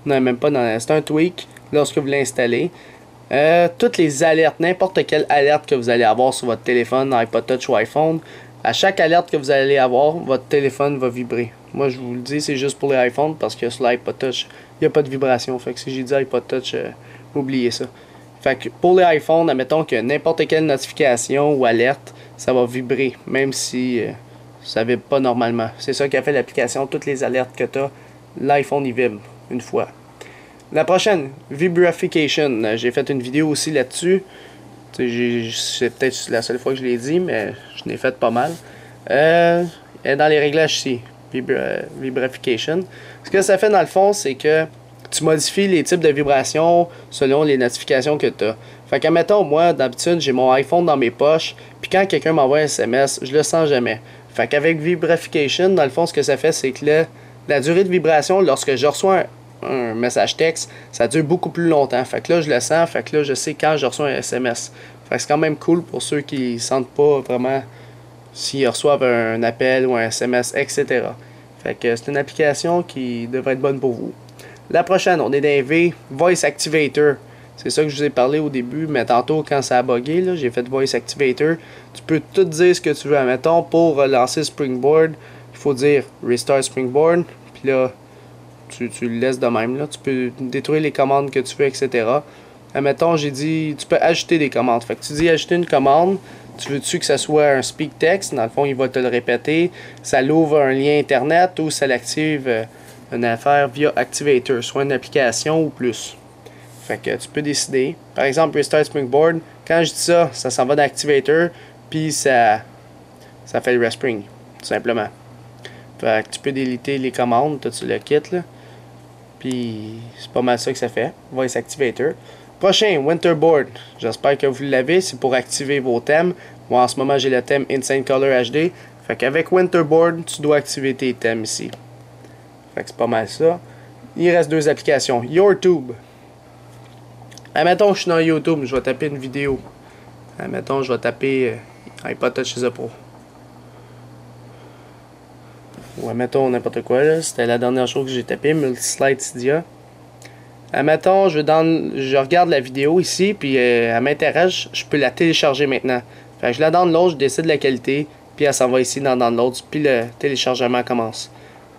non même pas dans. C'est un tweak. Lorsque vous l'installez, toutes les alertes, n'importe quelle alerte que vous allez avoir sur votre téléphone, iPod Touch ou iPhone, à chaque alerte que vous allez avoir, votre téléphone va vibrer. Moi, je vous le dis, c'est juste pour les iPhones parce que sur l'iPod Touch, il n'y a pas de vibration. Fait que si j'ai dit iPod Touch, oubliez ça. Fait que pour les iPhones, admettons que n'importe quelle notification ou alerte, ça va vibrer, même si ça ne vibre pas normalement. C'est ça qui a fait l'application. Toutes les alertes que tu as, l'iPhone, il vibre une fois. La prochaine, Vibrification. J'ai fait une vidéo aussi là-dessus. C'est peut-être la seule fois que je l'ai dit, mais je l'ai fait pas mal. Elle est dans les réglages ici, Vibrification. Ce que ça fait dans le fond, c'est que tu modifies les types de vibrations selon les notifications que tu as. Fait que, mettons, moi, d'habitude, j'ai mon iPhone dans mes poches, puis quand quelqu'un m'envoie un SMS, je le sens jamais. Fait qu'avec Vibrification, dans le fond, ce que ça fait, c'est que la durée de vibration, lorsque je reçois un message texte, ça dure beaucoup plus longtemps. Fait que là, je le sens, fait que là, je sais quand je reçois un SMS. Fait que c'est quand même cool pour ceux qui sentent pas vraiment s'ils reçoivent un appel ou un SMS, etc. Fait que c'est une application qui devrait être bonne pour vous. La prochaine, on est dans V, Voice Activator. C'est ça que je vous ai parlé au début, mais tantôt quand ça a bugué, j'ai fait Voice Activator. Tu peux tout dire ce que tu veux. Admettons, pour relancer Springboard, il faut dire Restart Springboard. Puis là, tu le laisses de même. Là. Tu peux détruire les commandes que tu veux, etc. Admettons, j'ai dit, tu peux ajouter des commandes. Fait que tu dis ajouter une commande. Tu veux-tu que ça soit un speak text? Dans le fond, il va te le répéter. Ça l'ouvre un lien internet ou ça l'active une affaire via Activator, soit une application ou plus. Fait que tu peux décider. Par exemple, Restart Springboard, quand je dis ça, ça s'en va dans Activator, puis ça fait le Respring, tout simplement. Fait que tu peux déliter les commandes, tu le quittes, là. Puis c'est pas mal ça que ça fait. Voice Activator. Prochain, Winterboard. J'espère que vous l'avez, c'est pour activer vos thèmes. Moi, en ce moment, j'ai le thème Insane Color HD. Fait qu'avec Winterboard, tu dois activer tes thèmes ici. Fait que c'est pas mal ça. Il reste deux applications. YourTube. Admettons que je suis dans YouTube, je vais taper une vidéo. Admettons, je vais taper iPod Touch The Pro. Ou admettons n'importe quoi, là. C'était la dernière chose que j'ai tapé, Multislide Cydia. Admettons, je regarde la vidéo ici, puis elle m'intéresse, je peux la télécharger maintenant. Fait que je la download, je décide la qualité, puis elle s'en va ici dans Downloads, puis le téléchargement commence.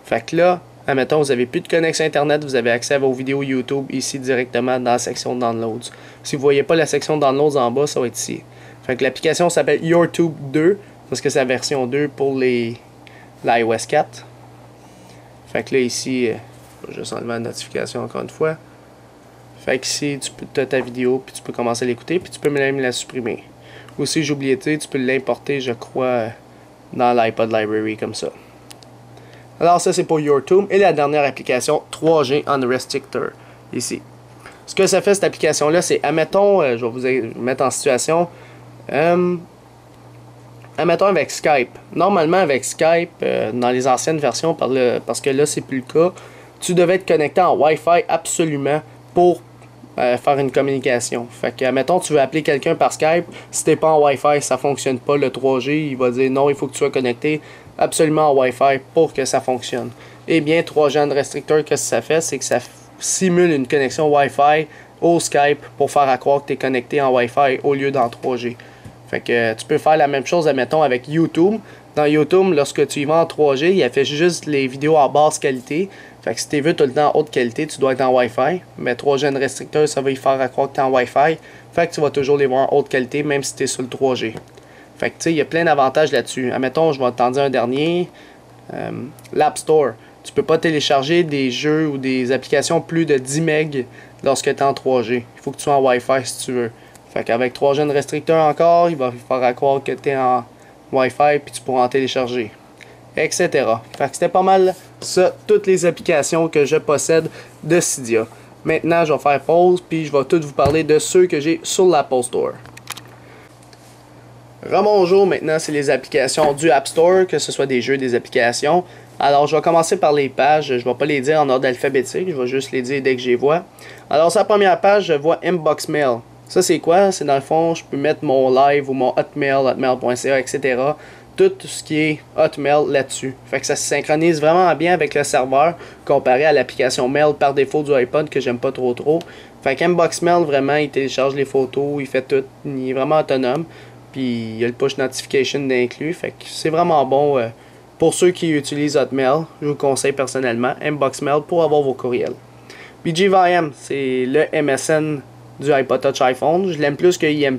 Fait que là, admettons, vous n'avez plus de connexion Internet, vous avez accès à vos vidéos YouTube ici directement dans la section Downloads. Si vous ne voyez pas la section Downloads en bas, ça va être ici. Fait que l'application s'appelle YourTube 2, parce que c'est la version 2 pour l'iOS 4. Fait que là, ici, je vais juste enlever la notification encore une fois. Fait que ici, tu as ta vidéo, puis tu peux commencer à l'écouter, puis tu peux même la supprimer. Aussi, j'ai oublié, tu peux l'importer, je crois, dans l'iPod Library, comme ça. Alors ça, c'est pour YourTube. Et la dernière application, 3G Unrestrictor, ici. Ce que ça fait, cette application-là, c'est, admettons, je vais vous mettre en situation, admettons avec Skype. Normalement, avec Skype, dans les anciennes versions, parce que là, c'est plus le cas, tu devais être connecté en Wi-Fi absolument pour faire une communication. Fait que, admettons, tu veux appeler quelqu'un par Skype, si t'es pas en Wi-Fi, ça fonctionne pas, le 3G, il va dire non, il faut que tu sois connecté absolument en Wi-Fi pour que ça fonctionne. Eh bien, 3G Unrestrictor, qu'est-ce que ça fait? C'est que ça simule une connexion Wi-Fi au Skype pour faire à croire que tu es connecté en Wi-Fi au lieu d'en 3G. Fait que tu peux faire la même chose, admettons, avec YouTube. Dans YouTube, lorsque tu y vas en 3G, il affiche juste les vidéos en basse qualité. Fait que si tu veux tout le temps en haute qualité, tu dois être en Wi-Fi. Mais 3G Unrestrictor, ça va y faire à croire que tu es en Wi-Fi. Fait que tu vas toujours les voir en haute qualité, même si tu es sur le 3G. Fait que tu sais, il y a plein d'avantages là-dessus. Admettons, je vais t'en dire un dernier. L'App Store. Tu peux pas télécharger des jeux ou des applications plus de 10 MB lorsque tu es en 3G. Il faut que tu sois en Wi-Fi si tu veux. Fait qu'avec 3G Unrestrictor encore, il va faire croire que tu es en Wi-Fi puis tu pourras en télécharger, etc. Fait que c'était pas mal ça, toutes les applications que je possède de Cydia. Maintenant, je vais faire pause puis je vais tout vous parler de ceux que j'ai sur l'Apple Store. Rebonjour, maintenant c'est les applications du App Store, que ce soit des jeux, des applications. Alors, je vais commencer par les pages. Je ne vais pas les dire en ordre alphabétique, je vais juste les dire dès que je les vois. Alors, sur la première page, je vois Inbox Mail. Ça, c'est quoi? C'est dans le fond, je peux mettre mon live ou mon Hotmail, hotmail.ca, etc. Tout ce qui est Hotmail là-dessus. Fait que ça se synchronise vraiment bien avec le serveur comparé à l'application Mail par défaut du iPod que j'aime pas trop. Fait qu'Inbox Mail, vraiment, il télécharge les photos, il fait tout. Il est vraiment autonome. Puis il y a le push notification d'inclus. Fait que c'est vraiment bon pour ceux qui utilisent Hotmail. Je vous conseille personnellement Inbox Mail pour avoir vos courriels. BGVIM, c'est le MSN du iPod Touch iPhone. Je l'aime plus que IM+.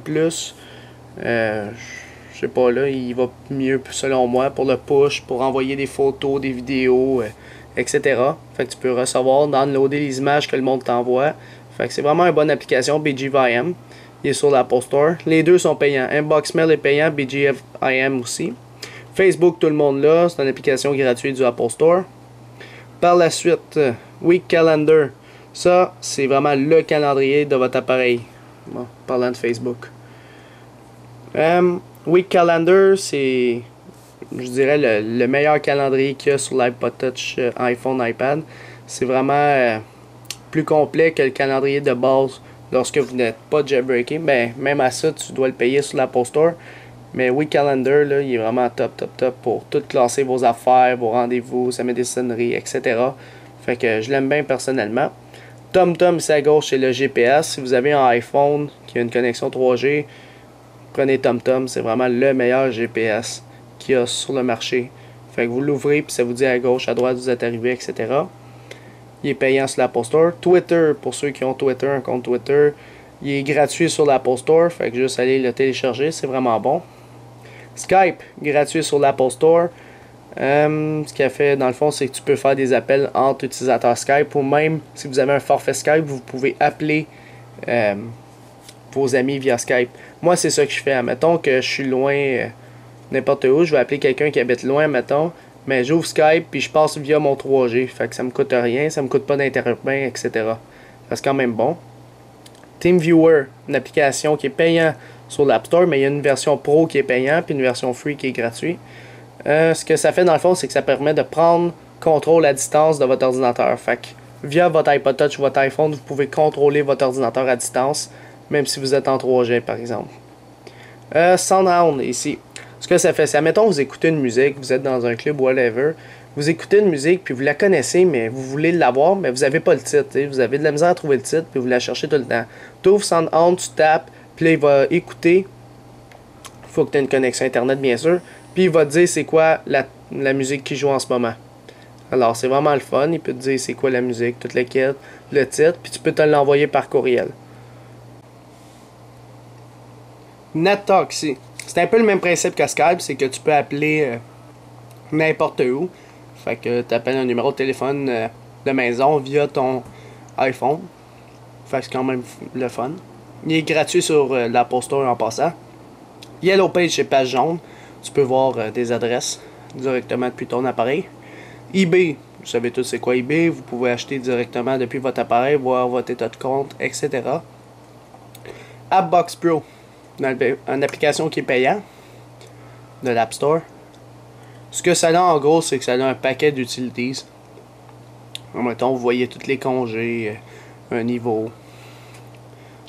Je sais pas, là, il va mieux selon moi pour le push, pour envoyer des photos, des vidéos, etc. Fait que tu peux recevoir, downloader les images que le monde t'envoie. Fait que c'est vraiment une bonne application, BGVIM. Il est sur l'Apple Store. Les deux sont payants. Inbox Mail est payant, BGVIM aussi. Facebook, tout le monde là. C'est une application gratuite du Apple Store. Par la suite, Week Calendar. Ça, c'est vraiment le calendrier de votre appareil. Bon, parlant de Facebook. Week Calendar, c'est, je dirais, le meilleur calendrier qu'il y a sur l'iPod Touch, iPhone, iPad. C'est vraiment plus complet que le calendrier de base lorsque vous n'êtes pas jailbreaké. Ben, même à ça, tu dois le payer sur l'Apple Store. Mais Week Calendar, là, il est vraiment top pour tout classer vos affaires, vos rendez-vous, sa médecinerie, etc. Fait que je l'aime bien personnellement. TomTom, c'est à gauche, c'est le GPS. Si vous avez un iPhone qui a une connexion 3G, prenez TomTom. C'est vraiment le meilleur GPS qu'il y a sur le marché. Fait que vous l'ouvrez, puis ça vous dit à gauche, à droite, vous êtes arrivé, etc. Il est payant sur l'Apple Store. Twitter, pour ceux qui ont Twitter, un compte Twitter, il est gratuit sur l'Apple Store. Fait que juste aller le télécharger, c'est vraiment bon. Skype, gratuit sur l'Apple Store. Ce qu'il a fait dans le fond, c'est que tu peux faire des appels entre utilisateurs Skype, ou même si vous avez un forfait Skype, vous pouvez appeler vos amis via Skype. Moi, c'est ça que je fais. Admettons que je suis loin n'importe où, je vais appeler quelqu'un qui habite loin, mettons, mais j'ouvre Skype puis je passe via mon 3G. Fait que ça me coûte rien, ça me coûte pas d'interruption, etc. C'est quand même bon. TeamViewer, une application qui est payante sur l'App Store, mais il y a une version Pro qui est payante puis une version Free qui est gratuite. Ce que ça fait dans le fond, c'est que ça permet de prendre contrôle à distance de votre ordinateur. Fait que via votre iPod Touch ou votre iPhone, vous pouvez contrôler votre ordinateur à distance, même si vous êtes en 3G par exemple. SoundHound ici. Ce que ça fait, c'est, admettons, vous écoutez une musique, vous êtes dans un club, whatever, vous écoutez une musique, puis vous la connaissez, mais vous voulez l'avoir, mais vous n'avez pas le titre. T'sais. Vous avez de la misère à trouver le titre, puis vous la cherchez tout le temps. Tu ouvres SoundHound, tu tapes, puis là, il va écouter. Il faut que tu aies une connexion Internet, bien sûr. Puis il va te dire c'est quoi la musique qui joue en ce moment. Alors, c'est vraiment le fun. Il peut te dire c'est quoi la musique, toute laquelle, le titre, puis tu peux te l'envoyer par courriel. NetTalk, ici. C'est un peu le même principe que Skype, c'est que tu peux appeler n'importe où. Fait que tu appelles un numéro de téléphone de maison via ton iPhone. Fait que c'est quand même le fun. Il est gratuit sur l'Apple Store en passant. Yellow Page, c'est page jaune. Tu peux voir des adresses directement depuis ton appareil. eBay, vous savez tous c'est quoi eBay. Vous pouvez acheter directement depuis votre appareil, voir votre état de compte, etc. AppBox Pro, une application qui est payante de l'App Store. Ce que ça a en gros, c'est que ça a un paquet d'utilities. Mettons, vous voyez tous les congés, un niveau.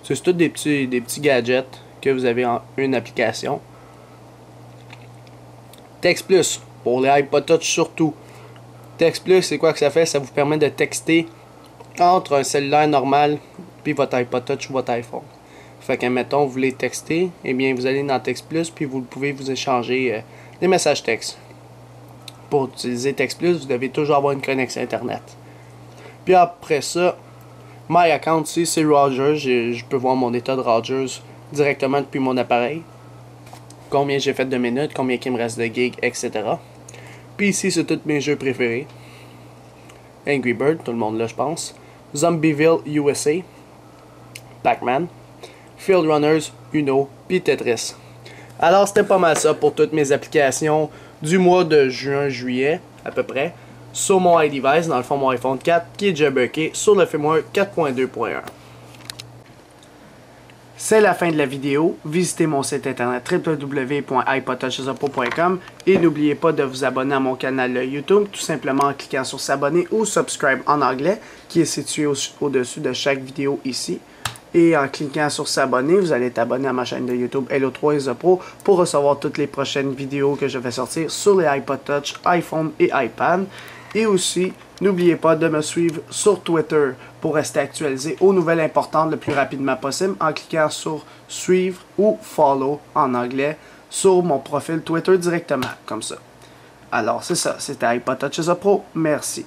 C'est tous des petits gadgets que vous avez en une application. Text Plus, pour les iPod Touch surtout. Text Plus, c'est quoi que ça fait? Ça vous permet de texter entre un cellulaire normal puis votre iPod Touch ou votre iPhone. Fait que, mettons, vous voulez texter, eh bien, vous allez dans Text Plus puis vous pouvez vous échanger des messages textes. Pour utiliser Text Plus, vous devez toujours avoir une connexion Internet. Puis après ça, My Account, c'est Rogers. Je peux voir mon état de Rogers directement depuis mon appareil. Combien j'ai fait de minutes, combien il me reste de gigs, etc. Puis ici, c'est tous mes jeux préférés. Angry Bird, tout le monde là, je pense. Zombieville USA. Pac-Man. Field Runners, Uno, puis Tetris. Alors, c'était pas mal ça pour toutes mes applications du mois de juin-juillet, à peu près, sur mon iDevice, dans le fond mon iPhone 4, qui est jailbreaké sur le firmware 4.2.1. C'est la fin de la vidéo. Visitez mon site internet www.ipodtouchesuppo.com et n'oubliez pas de vous abonner à mon canal YouTube, tout simplement en cliquant sur s'abonner ou subscribe en anglais, qui est situé au-dessus de chaque vidéo ici. Et en cliquant sur s'abonner, vous allez être abonné à ma chaîne de YouTube Hello3ISAPro pour recevoir toutes les prochaines vidéos que je vais sortir sur les iPod Touch, iPhone et iPad. Et aussi, n'oubliez pas de me suivre sur Twitter pour rester actualisé aux nouvelles importantes le plus rapidement possible en cliquant sur suivre ou follow en anglais sur mon profil Twitter directement, comme ça. Alors c'est ça, c'était iPod Touch Pro, merci.